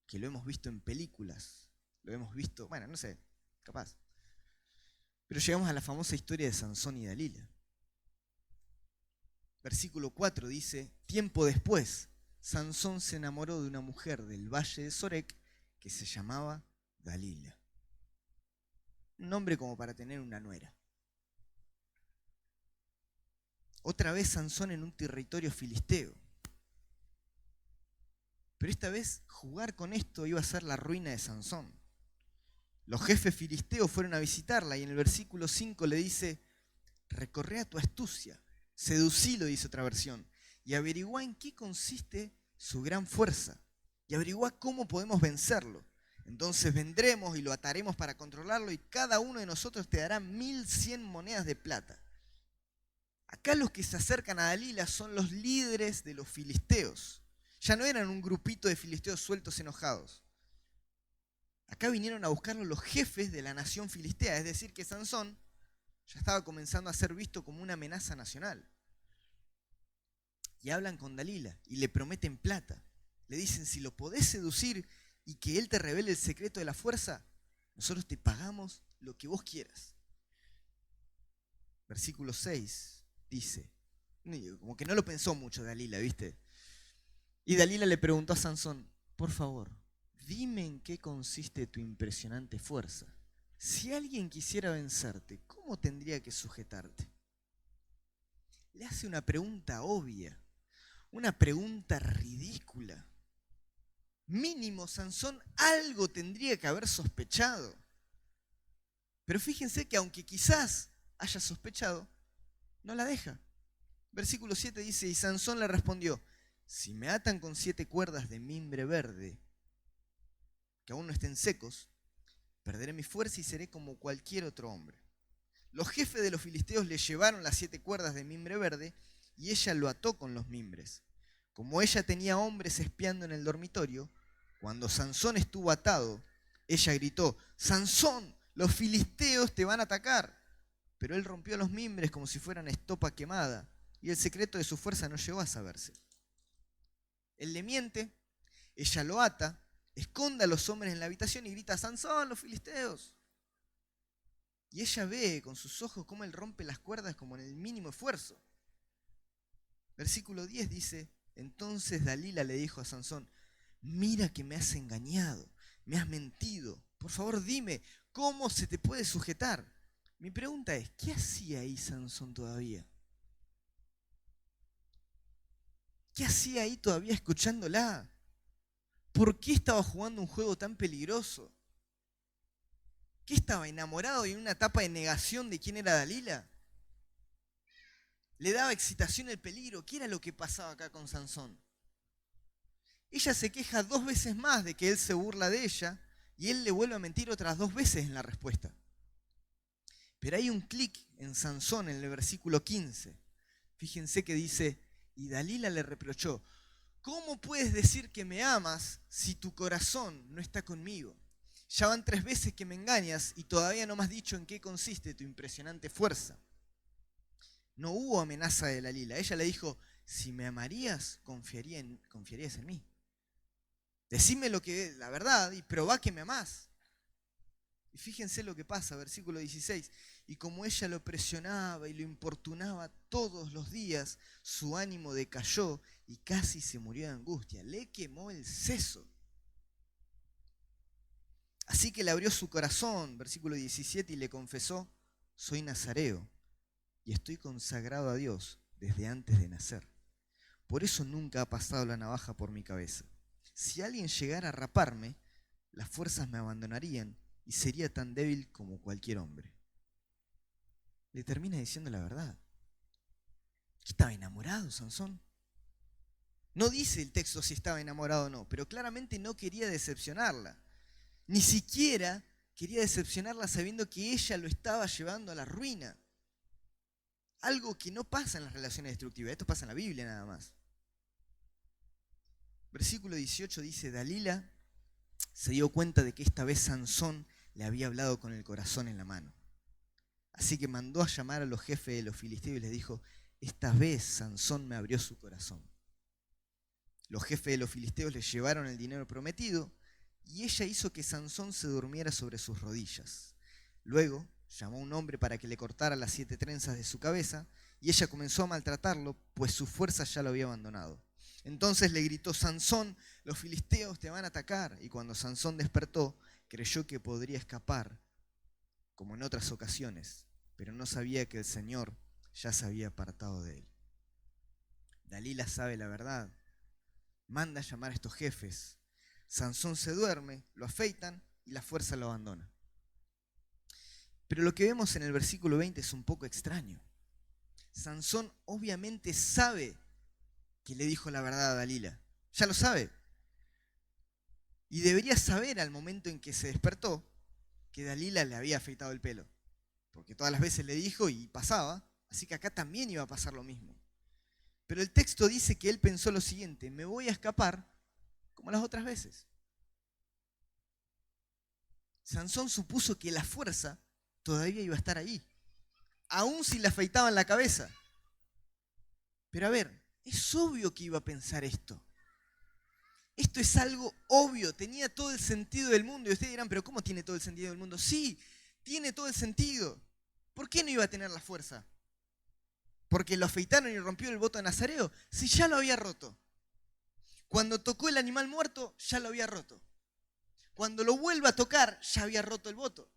que lo hemos visto en películas, lo hemos visto, bueno, no sé, capaz. Pero llegamos a la famosa historia de Sansón y Dalila. Versículo 4 dice, tiempo después, Sansón se enamoró de una mujer del valle de Sorek que se llamaba Dalila. Un nombre como para tener una nuera. Otra vez Sansón en un territorio filisteo. Pero esta vez jugar con esto iba a ser la ruina de Sansón. Los jefes filisteos fueron a visitarla y en el versículo 5 le dice, recorre a tu astucia, seducilo, dice otra versión, y averigua en qué consiste su gran fuerza, y averigua cómo podemos vencerlo. Entonces vendremos y lo ataremos para controlarlo y cada uno de nosotros te dará 1100 monedas de plata. Acá los que se acercan a Dalila son los líderes de los filisteos. Ya no eran un grupito de filisteos sueltos enojados. Acá vinieron a buscarlo los jefes de la nación filistea, es decir, que Sansón ya estaba comenzando a ser visto como una amenaza nacional. Y hablan con Dalila y le prometen plata. Le dicen, si lo podés seducir y que él te revele el secreto de la fuerza, nosotros te pagamos lo que vos quieras. Versículo 6 dice, como que no lo pensó mucho Dalila, ¿viste? Y Dalila le preguntó a Sansón, por favor, dime en qué consiste tu impresionante fuerza. Si alguien quisiera vencerte, ¿cómo tendría que sujetarte? Le hace una pregunta obvia, una pregunta ridícula. Mínimo, Sansón algo tendría que haber sospechado. Pero fíjense que aunque quizás haya sospechado, no la deja. Versículo 7 dice, y Sansón le respondió, si me atan con 7 cuerdas de mimbre verde, que aún no estén secos, perderé mi fuerza y seré como cualquier otro hombre. Los jefes de los filisteos le llevaron las 7 cuerdas de mimbre verde y ella lo ató con los mimbres. Como ella tenía hombres espiando en el dormitorio, cuando Sansón estuvo atado, ella gritó, Sansón, los filisteos te van a atacar. Pero él rompió los mimbres como si fueran estopa quemada y el secreto de su fuerza no llegó a saberse. Él le miente, ella lo ata, esconde a los hombres en la habitación y grita, Sansón, los filisteos. Y ella ve con sus ojos cómo él rompe las cuerdas como en el mínimo esfuerzo. Versículo 10 dice, entonces Dalila le dijo a Sansón, mira que me has engañado, me has mentido, por favor dime, ¿cómo se te puede sujetar? Mi pregunta es, ¿qué hacía ahí Sansón todavía? ¿Qué hacía ahí todavía escuchándola? ¿Por qué estaba jugando un juego tan peligroso? ¿Qué estaba enamorado y en una etapa de negación de quién era Dalila? ¿Le daba excitación el peligro? ¿Qué era lo que pasaba acá con Sansón? Ella se queja 2 veces más de que él se burla de ella Y él le vuelve a mentir otras 2 veces en la respuesta. Pero hay un clic en Sansón en el versículo 15. Fíjense que dice, y Dalila le reprochó, ¿cómo puedes decir que me amas si tu corazón no está conmigo? Ya van 3 veces que me engañas y todavía no me has dicho en qué consiste tu impresionante fuerza. No hubo amenaza de Dalila. Ella le dijo, si me amarías, confiarías en mí. Decime la verdad y probá que me amás. Y fíjense lo que pasa, versículo 16. Y como ella lo presionaba y lo importunaba todos los días, su ánimo decayó y casi se murió de angustia. Le quemó el seso. Así que le abrió su corazón, versículo 17, y le confesó, soy nazareo y estoy consagrado a Dios desde antes de nacer. Por eso nunca ha pasado la navaja por mi cabeza. Si alguien llegara a raparme, las fuerzas me abandonarían y sería tan débil como cualquier hombre. Le termina diciendo la verdad. ¿Estaba enamorado Sansón? No dice el texto si estaba enamorado o no, pero claramente no quería decepcionarla. Ni siquiera quería decepcionarla sabiendo que ella lo estaba llevando a la ruina. Algo que no pasa en las relaciones destructivas, esto pasa en la Biblia nada más. Versículo 18 dice, Dalila se dio cuenta de que esta vez Sansón le había hablado con el corazón en la mano. Así que mandó a llamar a los jefes de los filisteos y les dijo, esta vez Sansón me abrió su corazón. Los jefes de los filisteos le llevaron el dinero prometido y ella hizo que Sansón se durmiera sobre sus rodillas. Luego llamó a un hombre para que le cortara las 7 trenzas de su cabeza y ella comenzó a maltratarlo, pues su fuerza ya lo había abandonado. Entonces le gritó, Sansón, los filisteos te van a atacar. Y cuando Sansón despertó, creyó que podría escapar, como en otras ocasiones, pero no sabía que el Señor ya se había apartado de él. Dalila sabe la verdad, manda a llamar a estos jefes. Sansón se duerme, lo afeitan y la fuerza lo abandona. Pero lo que vemos en el versículo 20 es un poco extraño. Sansón obviamente sabe que le dijo la verdad a Dalila. Ya lo sabe. Y debería saber al momento en que se despertó que Dalila le había afeitado el pelo. Porque todas las veces le dijo y pasaba, así que acá también iba a pasar lo mismo. Pero el texto dice que él pensó lo siguiente, me voy a escapar como las otras veces. Sansón supuso que la fuerza todavía iba a estar ahí, aun si le afeitaban la cabeza. Pero a ver, es obvio que iba a pensar esto. Esto es algo obvio, tenía todo el sentido del mundo. Y ustedes dirán, pero ¿cómo tiene todo el sentido del mundo? Sí, tiene todo el sentido. ¿Por qué no iba a tener la fuerza? ¿Porque lo afeitaron y rompió el voto de Nazareo? Si ya lo había roto. Cuando tocó el animal muerto, ya lo había roto. Cuando lo vuelve a tocar, ya había roto el voto.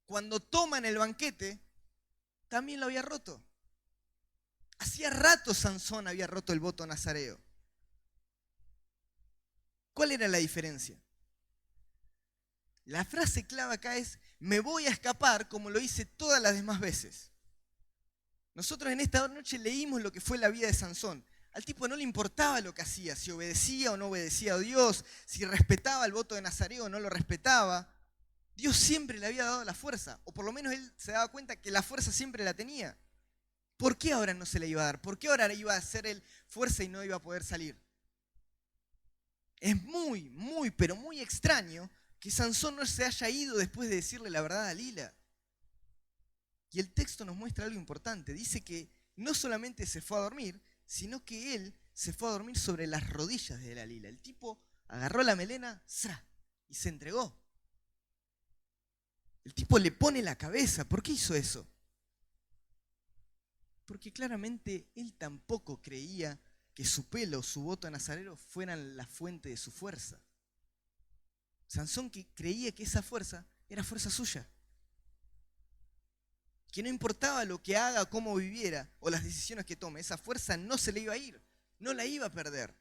Cuando toman el banquete, también lo había roto. Hacía rato Sansón había roto el voto nazareo. ¿Cuál era la diferencia? La frase clave acá es, me voy a escapar como lo hice todas las demás veces. Nosotros en esta noche leímos lo que fue la vida de Sansón. Al tipo no le importaba lo que hacía, si obedecía o no obedecía a Dios, si respetaba el voto de Nazareo o no lo respetaba. Dios siempre le había dado la fuerza, o por lo menos él se daba cuenta que la fuerza siempre la tenía. ¿Por qué ahora no se le iba a dar? ¿Por qué ahora iba a hacer él fuerza y no iba a poder salir? Es pero muy extraño que Sansón no se haya ido después de decirle la verdad a Dalila. Y el texto nos muestra algo importante. Dice que no solamente se fue a dormir, sino que él se fue a dormir sobre las rodillas de Dalila. El tipo agarró la melena y se entregó. El tipo le pone la cabeza. ¿Por qué hizo eso? Porque claramente él tampoco creía que su pelo, su voto nazareo fueran la fuente de su fuerza. Sansón que creía que esa fuerza era fuerza suya. Que no importaba lo que haga, cómo viviera o las decisiones que tome, esa fuerza no se le iba a ir, no la iba a perder.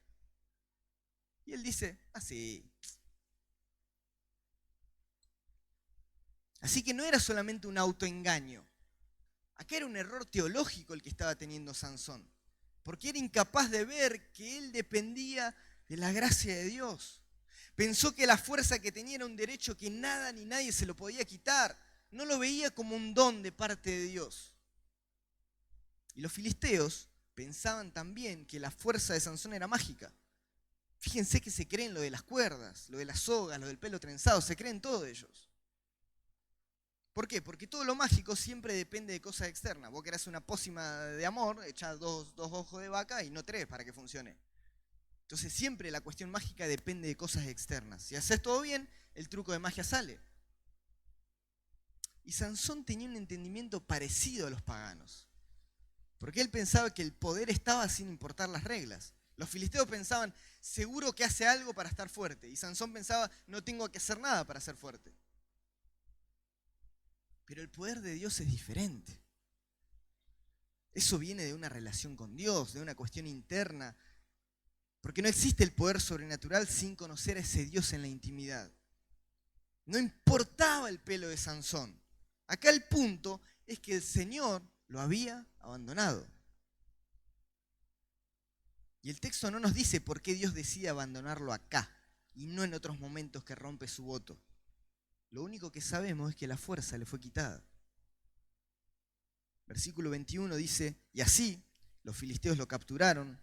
Y él dice, sí. Así que no era solamente un autoengaño. Acá era un error teológico el que estaba teniendo Sansón, porque era incapaz de ver que él dependía de la gracia de Dios. Pensó que la fuerza que tenía era un derecho que nada ni nadie se lo podía quitar. No lo veía como un don de parte de Dios. Y los filisteos pensaban también que la fuerza de Sansón era mágica. Fíjense que se creen lo de las cuerdas, lo de las sogas, lo del pelo trenzado, se creen todos ellos. ¿Por qué? Porque todo lo mágico siempre depende de cosas externas. Vos querés una pócima de amor, echás dos ojos de vaca y no 3 para que funcione. Entonces siempre la cuestión mágica depende de cosas externas. Si haces todo bien, el truco de magia sale. Y Sansón tenía un entendimiento parecido a los paganos. Porque él pensaba que el poder estaba sin importar las reglas. Los filisteos pensaban, seguro que hace algo para estar fuerte. Y Sansón pensaba, no tengo que hacer nada para ser fuerte. Pero el poder de Dios es diferente. Eso viene de una relación con Dios, de una cuestión interna. Porque no existe el poder sobrenatural sin conocer a ese Dios en la intimidad. No importaba el pelo de Sansón. Acá el punto es que el Señor lo había abandonado. Y el texto no nos dice por qué Dios decide abandonarlo acá y no en otros momentos que rompe su voto. Lo único que sabemos es que la fuerza le fue quitada. Versículo 21 dice, y así los filisteos lo capturaron,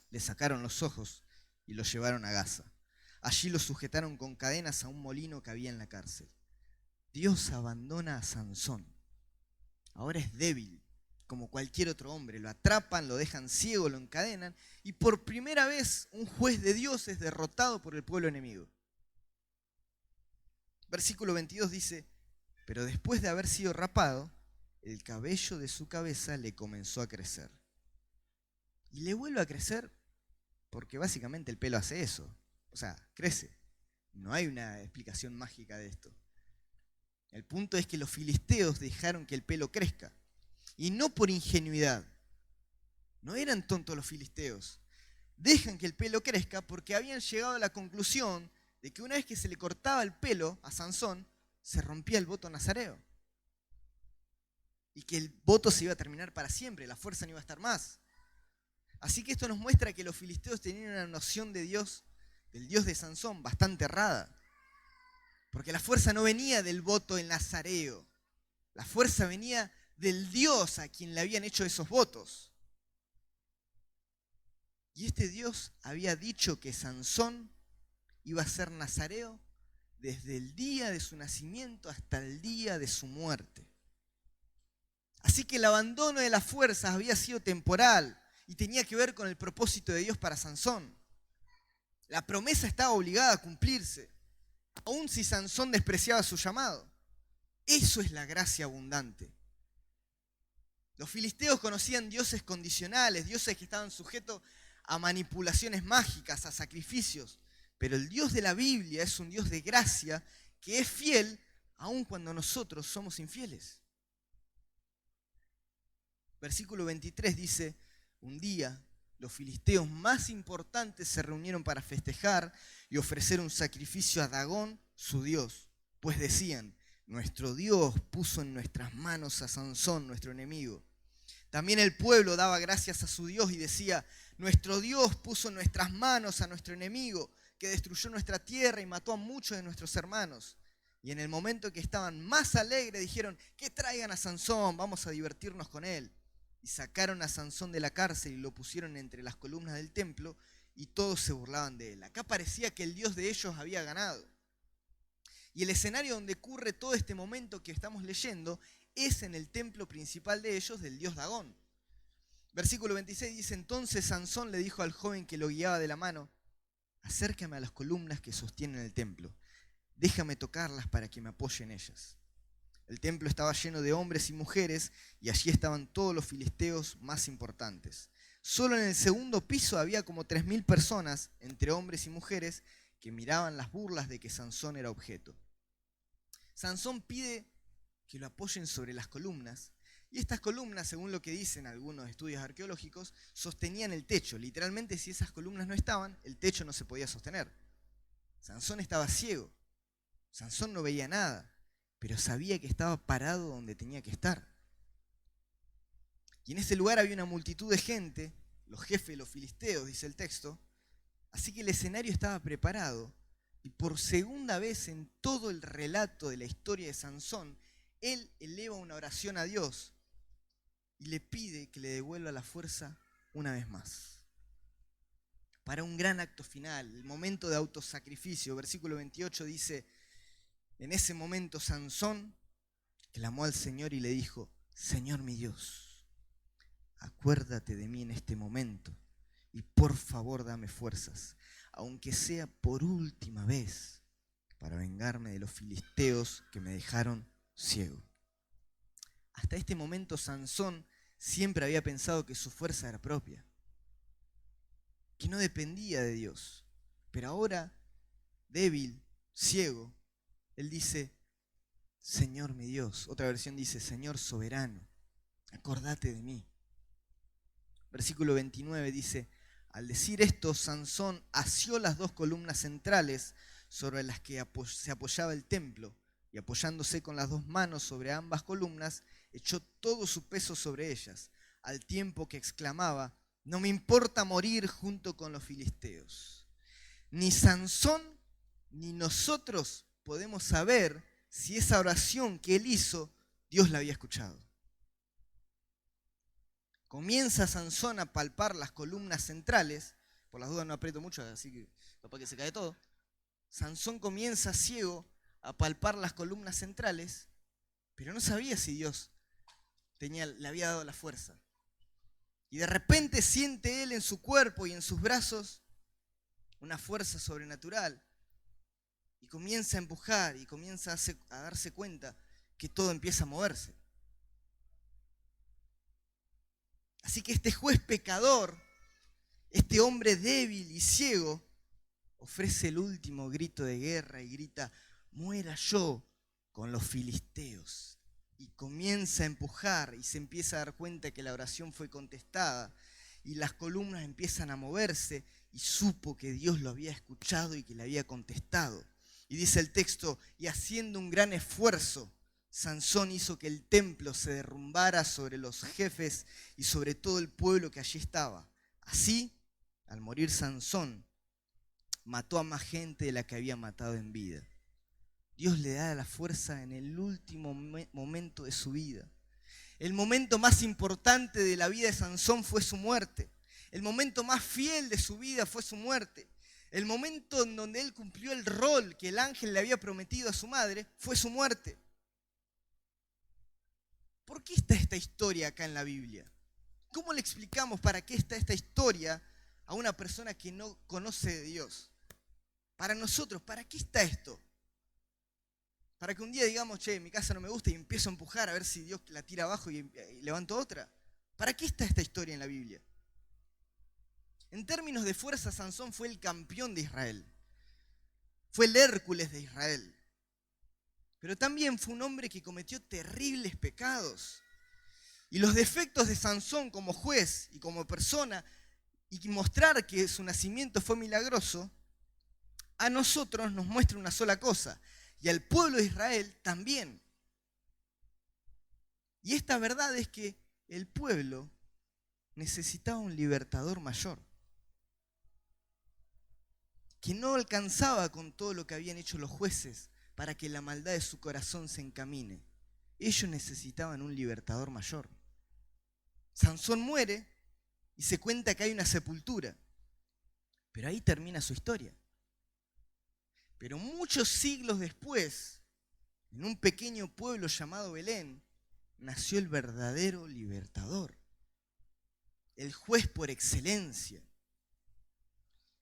le sacaron los ojos y lo llevaron a Gaza. Allí lo sujetaron con cadenas a un molino que había en la cárcel. Dios abandona a Sansón. Ahora es débil, como cualquier otro hombre. Lo atrapan, lo dejan ciego, lo encadenan. Y por primera vez un juez de Dios es derrotado por el pueblo enemigo. Versículo 22 dice, pero después de haber sido rapado, el cabello de su cabeza le comenzó a crecer. Y le vuelve a crecer porque básicamente el pelo hace eso. O sea, crece. No hay una explicación mágica de esto. El punto es que los filisteos dejaron que el pelo crezca. Y no por ingenuidad. No eran tontos los filisteos. Dejan que el pelo crezca porque habían llegado a la conclusión de que una vez que se le cortaba el pelo a Sansón, se rompía el voto nazareo. Y que el voto se iba a terminar para siempre, la fuerza no iba a estar más. Así que esto nos muestra que los filisteos tenían una noción de Dios, del Dios de Sansón, bastante errada. Porque la fuerza no venía del voto en nazareo. La fuerza venía del Dios a quien le habían hecho esos votos. Y este Dios había dicho que Sansón iba a ser nazareo desde el día de su nacimiento hasta el día de su muerte. Así que el abandono de las fuerzas había sido temporal y tenía que ver con el propósito de Dios para Sansón. La promesa estaba obligada a cumplirse, aun si Sansón despreciaba su llamado. Eso es la gracia abundante. Los filisteos conocían dioses condicionales, dioses que estaban sujetos a manipulaciones mágicas, a sacrificios. Pero el Dios de la Biblia es un Dios de gracia que es fiel aun cuando nosotros somos infieles. Versículo 23 dice, un día los filisteos más importantes se reunieron para festejar y ofrecer un sacrificio a Dagón, su dios. Pues decían, nuestro Dios puso en nuestras manos a Sansón, nuestro enemigo. También el pueblo daba gracias a su Dios y decía, nuestro Dios puso en nuestras manos a nuestro enemigo, que destruyó nuestra tierra y mató a muchos de nuestros hermanos. Y en el momento que estaban más alegres dijeron, que traigan a Sansón, vamos a divertirnos con él. Y sacaron a Sansón de la cárcel y lo pusieron entre las columnas del templo y todos se burlaban de él. Acá parecía que el Dios de ellos había ganado. Y el escenario donde ocurre todo este momento que estamos leyendo es en el templo principal de ellos, del dios Dagón. Versículo 26 dice, entonces Sansón le dijo al joven que lo guiaba de la mano, acércame a las columnas que sostienen el templo, déjame tocarlas para que me apoye en ellas. El templo estaba lleno de hombres y mujeres y allí estaban todos los filisteos más importantes. Solo en el segundo piso había como 3.000 personas, entre hombres y mujeres, que miraban las burlas de que Sansón era objeto. Sansón pide que lo apoyen sobre las columnas y estas columnas, según lo que dicen algunos estudios arqueológicos, sostenían el techo. Literalmente, si esas columnas no estaban, el techo no se podía sostener. Sansón estaba ciego. Sansón no veía nada, pero sabía que estaba parado donde tenía que estar. Y en ese lugar había una multitud de gente, los jefes de los filisteos, dice el texto, así que el escenario estaba preparado Y por segunda vez en todo el relato de la historia de Sansón, él eleva una oración a Dios y le pide que le devuelva la fuerza una vez más. Para un gran acto final, el momento de autosacrificio. Versículo 28 dice: en ese momento Sansón clamó al Señor y le dijo: Señor mi Dios, acuérdate de mí en este momento y por favor dame fuerzas, aunque sea por última vez, para vengarme de los filisteos que me dejaron ciego. Hasta este momento Sansón siempre había pensado que su fuerza era propia, que no dependía de Dios. Pero ahora, débil, ciego, él dice: Señor mi Dios. Otra versión dice: Señor soberano, acordate de mí. Versículo 29 dice: al decir esto, Sansón asió las dos columnas centrales sobre las que se apoyaba el templo, y apoyándose con las dos manos sobre ambas columnas, echó todo su peso sobre ellas, al tiempo que exclamaba: no me importa morir junto con los filisteos. Ni Sansón ni nosotros podemos saber si esa oración que él hizo, Dios la había escuchado. Comienza Sansón a palpar las columnas centrales. Por las dudas no aprieto mucho, así que capaz que se cae todo. Sansón comienza ciego a palpar las columnas centrales, pero no sabía si Dios le había dado la fuerza. Y de repente siente él en su cuerpo y en sus brazos una fuerza sobrenatural. Y comienza a empujar y comienza a darse cuenta que todo empieza a moverse. Así que este juez pecador, este hombre débil y ciego, ofrece el último grito de guerra y grita: muera yo con los filisteos. Y comienza a empujar y se empieza a dar cuenta que la oración fue contestada y las columnas empiezan a moverse y supo que Dios lo había escuchado y que le había contestado. Y dice el texto: y haciendo un gran esfuerzo, Sansón hizo que el templo se derrumbara sobre los jefes y sobre todo el pueblo que allí estaba. Así, al morir Sansón, mató a más gente de la que había matado en vida. Dios le da la fuerza en el último momento de su vida. El momento más importante de la vida de Sansón fue su muerte. El momento más fiel de su vida fue su muerte. El momento en donde él cumplió el rol que el ángel le había prometido a su madre fue su muerte. ¿Por qué está esta historia acá en la Biblia? ¿Cómo le explicamos para qué está esta historia a una persona que no conoce de Dios? Para nosotros, ¿para qué está esto? Para que un día digamos: che, mi casa no me gusta, y empiezo a empujar a ver si Dios la tira abajo y levanto otra. ¿Para qué está esta historia en la Biblia? En términos de fuerza, Sansón fue el campeón de Israel. Fue el Hércules de Israel. Pero también fue un hombre que cometió terribles pecados. Y los defectos de Sansón como juez y como persona, y mostrar que su nacimiento fue milagroso, a nosotros nos muestra una sola cosa: y al pueblo de Israel también. Y esta verdad es que el pueblo necesitaba un libertador mayor, que no alcanzaba con todo lo que habían hecho los jueces para que la maldad de su corazón se encamine. Ellos necesitaban un libertador mayor. Sansón muere y se cuenta que hay una sepultura, pero ahí termina su historia. Pero muchos siglos después, en un pequeño pueblo llamado Belén, nació el verdadero libertador, el juez por excelencia.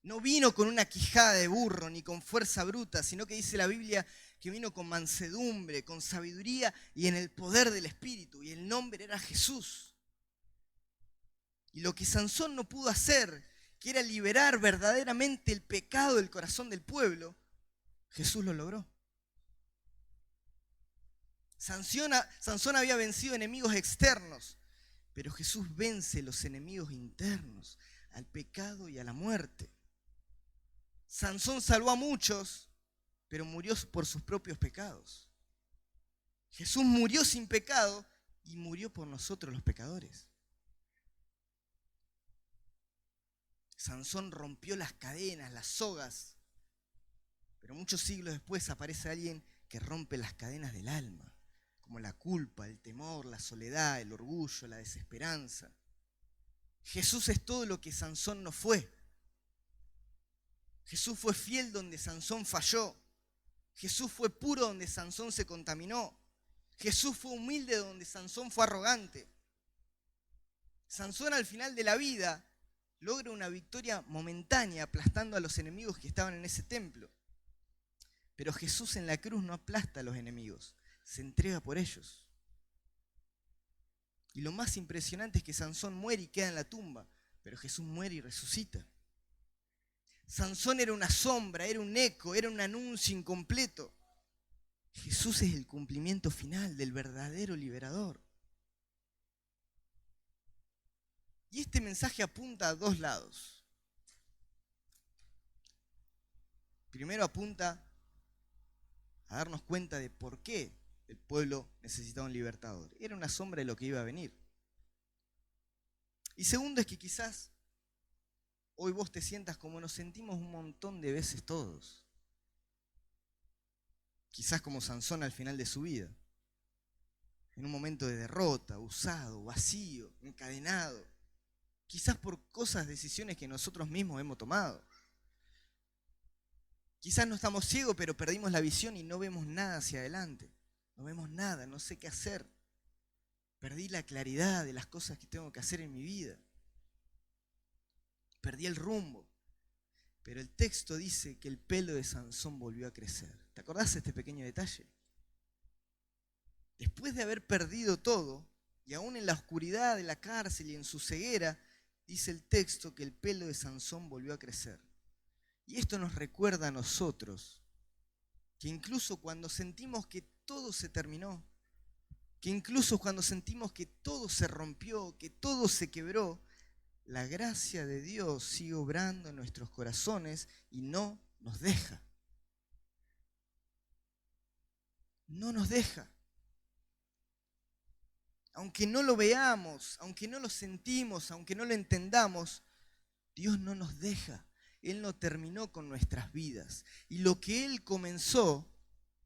No vino con una quijada de burro ni con fuerza bruta, sino que dice la Biblia que vino con mansedumbre, con sabiduría y en el poder del Espíritu. Y el nombre era Jesús. Y lo que Sansón no pudo hacer, que era liberar verdaderamente el pecado del corazón del pueblo, Jesús lo logró. Sansón había vencido enemigos externos, pero Jesús vence los enemigos internos, al pecado y a la muerte. Sansón salvó a muchos, pero murió por sus propios pecados. Jesús murió sin pecado y murió por nosotros los pecadores. Sansón rompió las cadenas, las sogas, Pero muchos siglos después aparece alguien que rompe las cadenas del alma, como la culpa, el temor, la soledad, el orgullo, la desesperanza. Jesús es todo lo que Sansón no fue. Jesús fue fiel donde Sansón falló. Jesús fue puro donde Sansón se contaminó. Jesús fue humilde donde Sansón fue arrogante. Sansón al final de la vida logra una victoria momentánea aplastando a los enemigos que estaban en ese templo. Pero Jesús en la cruz no aplasta a los enemigos, se entrega por ellos. Y lo más impresionante es que Sansón muere y queda en la tumba, pero Jesús muere y resucita. Sansón era una sombra, era un eco, era un anuncio incompleto. Jesús es el cumplimiento final del verdadero liberador. Y este mensaje apunta a dos lados. Primero apunta a darnos cuenta de por qué el pueblo necesitaba un libertador. Era una sombra de lo que iba a venir. Y segundo es que quizás hoy vos te sientas como nos sentimos un montón de veces todos. Quizás como Sansón al final de su vida. En un momento de derrota, usado, vacío, encadenado. Quizás por decisiones que nosotros mismos hemos tomado. Quizás no estamos ciegos, pero perdimos la visión y no vemos nada hacia adelante. No vemos nada, no sé qué hacer. Perdí la claridad de las cosas que tengo que hacer en mi vida. Perdí el rumbo. Pero el texto dice que el pelo de Sansón volvió a crecer. ¿Te acordás de este pequeño detalle? Después de haber perdido todo, y aún en la oscuridad de la cárcel y en su ceguera, dice el texto que el pelo de Sansón volvió a crecer. Y esto nos recuerda a nosotros que incluso cuando sentimos que todo se terminó, que incluso cuando sentimos que todo se rompió, que todo se quebró, la gracia de Dios sigue obrando en nuestros corazones y no nos deja. No nos deja. Aunque no lo veamos, aunque no lo sentimos, aunque no lo entendamos, Dios no nos deja. Él no terminó con nuestras vidas. Y lo que Él comenzó,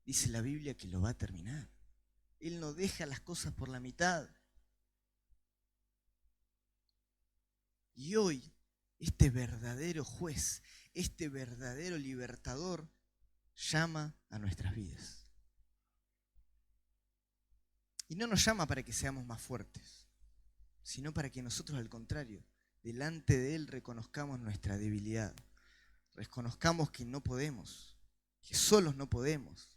dice la Biblia que lo va a terminar. Él no deja las cosas por la mitad. Y hoy, este verdadero juez, este verdadero libertador, llama a nuestras vidas. Y no nos llama para que seamos más fuertes, sino para que nosotros, al contrario, delante de Él reconozcamos nuestra debilidad. Reconozcamos que no podemos, que solos no podemos.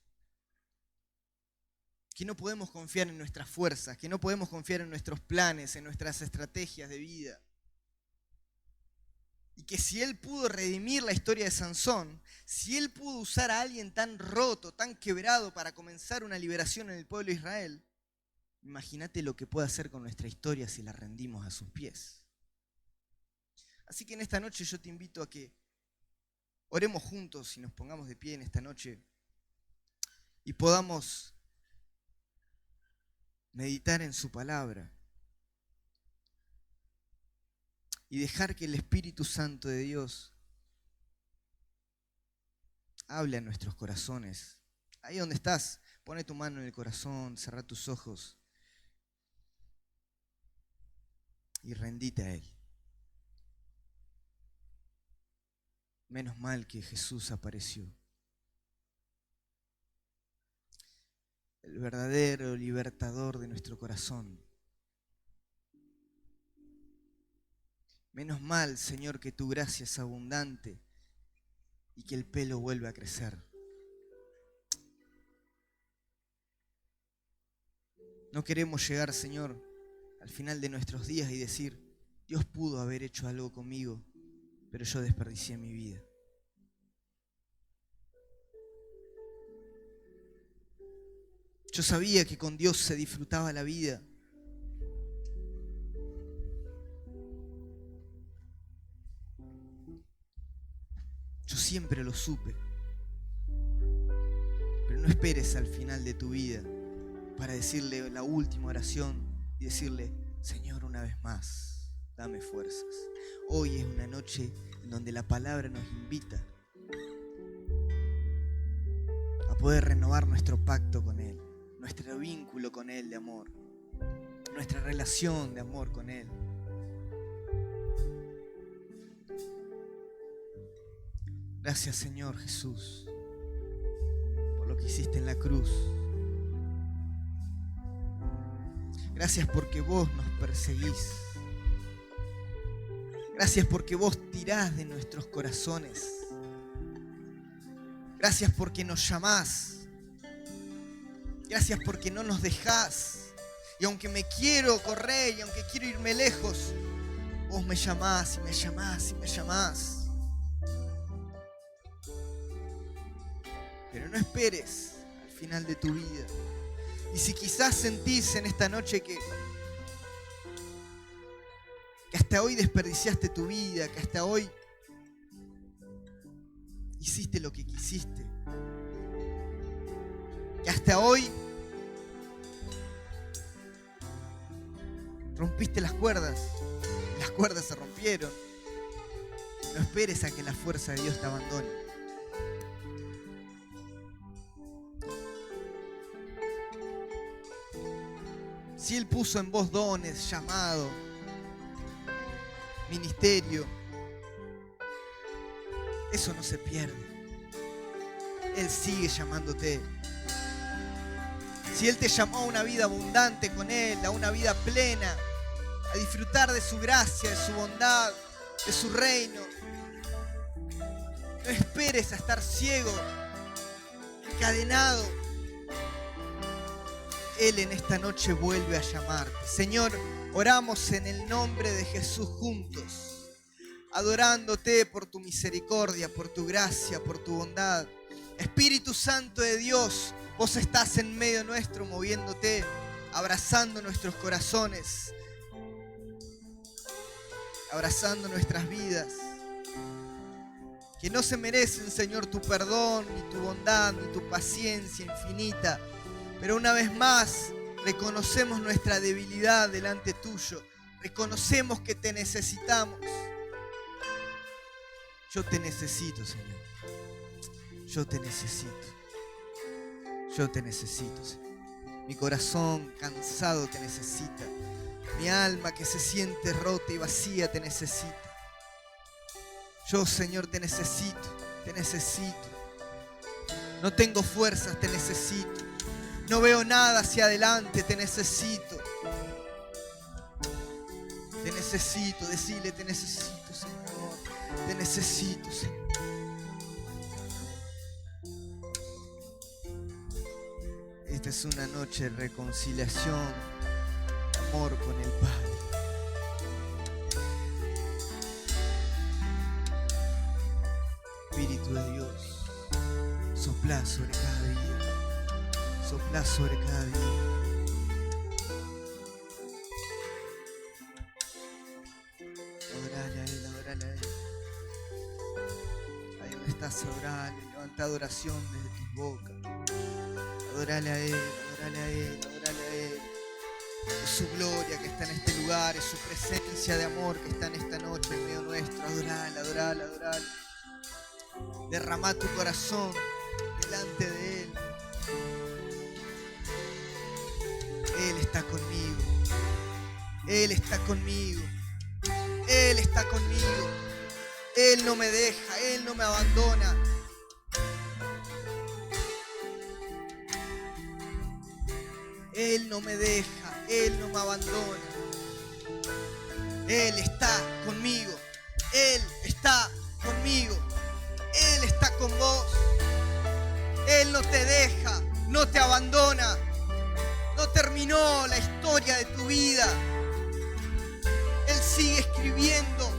Que no podemos confiar en nuestras fuerzas, que no podemos confiar en nuestros planes, en nuestras estrategias de vida. Y que si Él pudo redimir la historia de Sansón, si Él pudo usar a alguien tan roto, tan quebrado para comenzar una liberación en el pueblo de Israel, imagínate lo que puede hacer con nuestra historia si la rendimos a sus pies. Así que en esta noche yo te invito a que oremos juntos y nos pongamos de pie en esta noche y podamos meditar en su palabra y dejar que el Espíritu Santo de Dios hable a nuestros corazones. Ahí donde estás, pone tu mano en el corazón, cerrá tus ojos y rendite a Él. Menos mal que Jesús apareció. El verdadero libertador de nuestro corazón. Menos mal, Señor, que tu gracia es abundante y que el pelo vuelve a crecer. No queremos llegar, Señor, al final de nuestros días y decir, Dios pudo haber hecho algo conmigo, pero yo desperdicié mi vida. Yo sabía que con Dios se disfrutaba la vida. Yo siempre lo supe. Pero no esperes al final de tu vida para decirle la última oración y decirle, Señor, una vez más, dame fuerzas. Hoy es una noche en donde la palabra nos invita poder renovar nuestro pacto con Él, nuestro vínculo con Él de amor, nuestra relación de amor con Él. Gracias, Señor Jesús, por lo que hiciste en la cruz. Gracias porque vos nos perseguís. Gracias porque vos tirás de nuestros corazones. Gracias porque nos llamás. Gracias porque no nos dejás. Y aunque me quiero correr y aunque quiero irme lejos, vos me llamás y me llamás y me llamás. Pero no esperes al final de tu vida. Y si quizás sentís en esta noche que hasta hoy desperdiciaste tu vida, que hasta hoy hiciste lo que quisiste, que hasta hoy rompiste las cuerdas se rompieron, no esperes a que la fuerza de Dios te abandone. Si Él puso en vos dones, llamado, ministerio, eso no se pierde. Él sigue llamándote. Si Él te llamó a una vida abundante con Él, a una vida plena, a disfrutar de su gracia, de su bondad, de su reino, no esperes a estar ciego, encadenado. Él en esta noche vuelve a llamarte. Señor, oramos en el nombre de Jesús juntos, adorándote por tu misericordia, por tu gracia, por tu bondad. Espíritu Santo de Dios, vos estás en medio nuestro moviéndote, abrazando nuestros corazones, abrazando nuestras vidas, que no se merecen, Señor, tu perdón, ni tu bondad, ni tu paciencia infinita. Pero una vez más, reconocemos nuestra debilidad delante tuyo. Reconocemos que te necesitamos. Yo te necesito, Señor. Yo te necesito. Yo te necesito, Señor. Mi corazón cansado te necesita. Mi alma que se siente rota y vacía te necesita. Yo, Señor, te necesito. Te necesito. No tengo fuerzas, te necesito. No veo nada hacia adelante, te necesito. Te necesito, decile, te necesito, Señor. Te necesito, Señor. Esta es una noche de reconciliación, amor con el Padre. Espíritu de Dios, sopla sobre cada vida. Sopla sobre cada día. Adorale a Él, adorale a Él. Ahí donde estás, adorale. Levanta adoración desde tus bocas. Adorale a Él, adorale a Él, adorale a Él. Es su gloria que está en este lugar, es su presencia de amor que está en esta noche en medio nuestro. Adorale, adorale, adorale. Derrama tu corazón delante de Él. Él está conmigo. Él está conmigo. Él está conmigo. Él no me deja. Él no me abandona. Él no me deja. Él no me abandona. Él está conmigo. Él está conmigo. Él está con vos. Él no te deja. No te abandona. No terminó la historia de tu vida. Él sigue escribiendo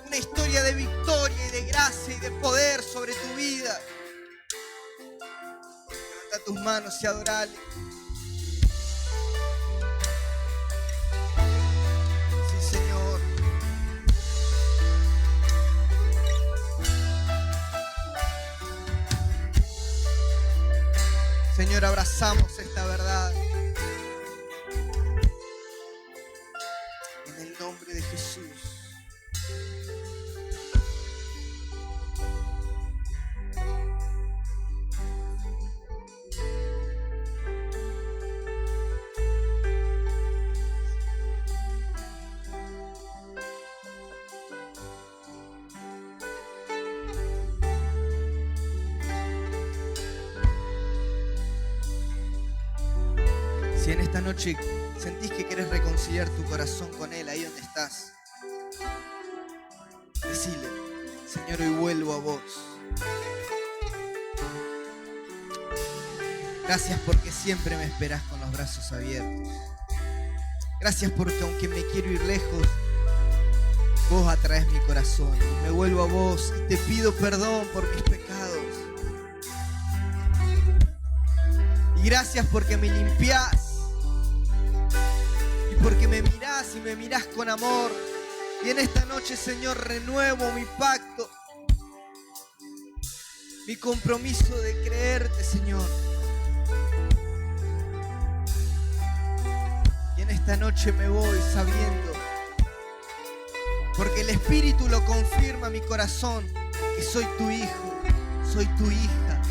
una historia de victoria y de gracia y de poder sobre tu vida. Levanta tus manos y adorale. Sí, Señor. Señor, abrazamos esta verdad. En el nombre de Jesús. Si en esta noche sentís que querés reconciliar tu corazón con Él, ahí donde estás, decile: Señor, hoy vuelvo a vos. Gracias porque siempre me esperás con los brazos abiertos. Gracias porque aunque me quiero ir lejos, vos atraes mi corazón. Y me vuelvo a vos y te pido perdón por mis pecados. Y gracias porque me limpiás. Y porque me mirás y me mirás con amor. Y en esta noche, Señor, renuevo mi pacto, mi compromiso de creerte, Señor. Y en esta noche me voy sabiendo, porque el Espíritu lo confirma a mi corazón, que soy tu hijo, soy tu hija,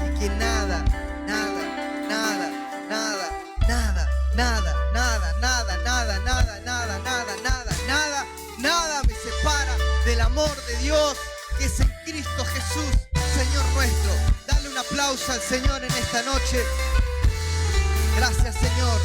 y que nada, nada, nada, nada, nada, nada, nada, nada, nada, nada, nada, nada, nada, nada, nada me separa del amor de Dios que es en Cristo Jesús, Señor nuestro. Dale un aplauso al Señor en esta noche. Gracias, Señor.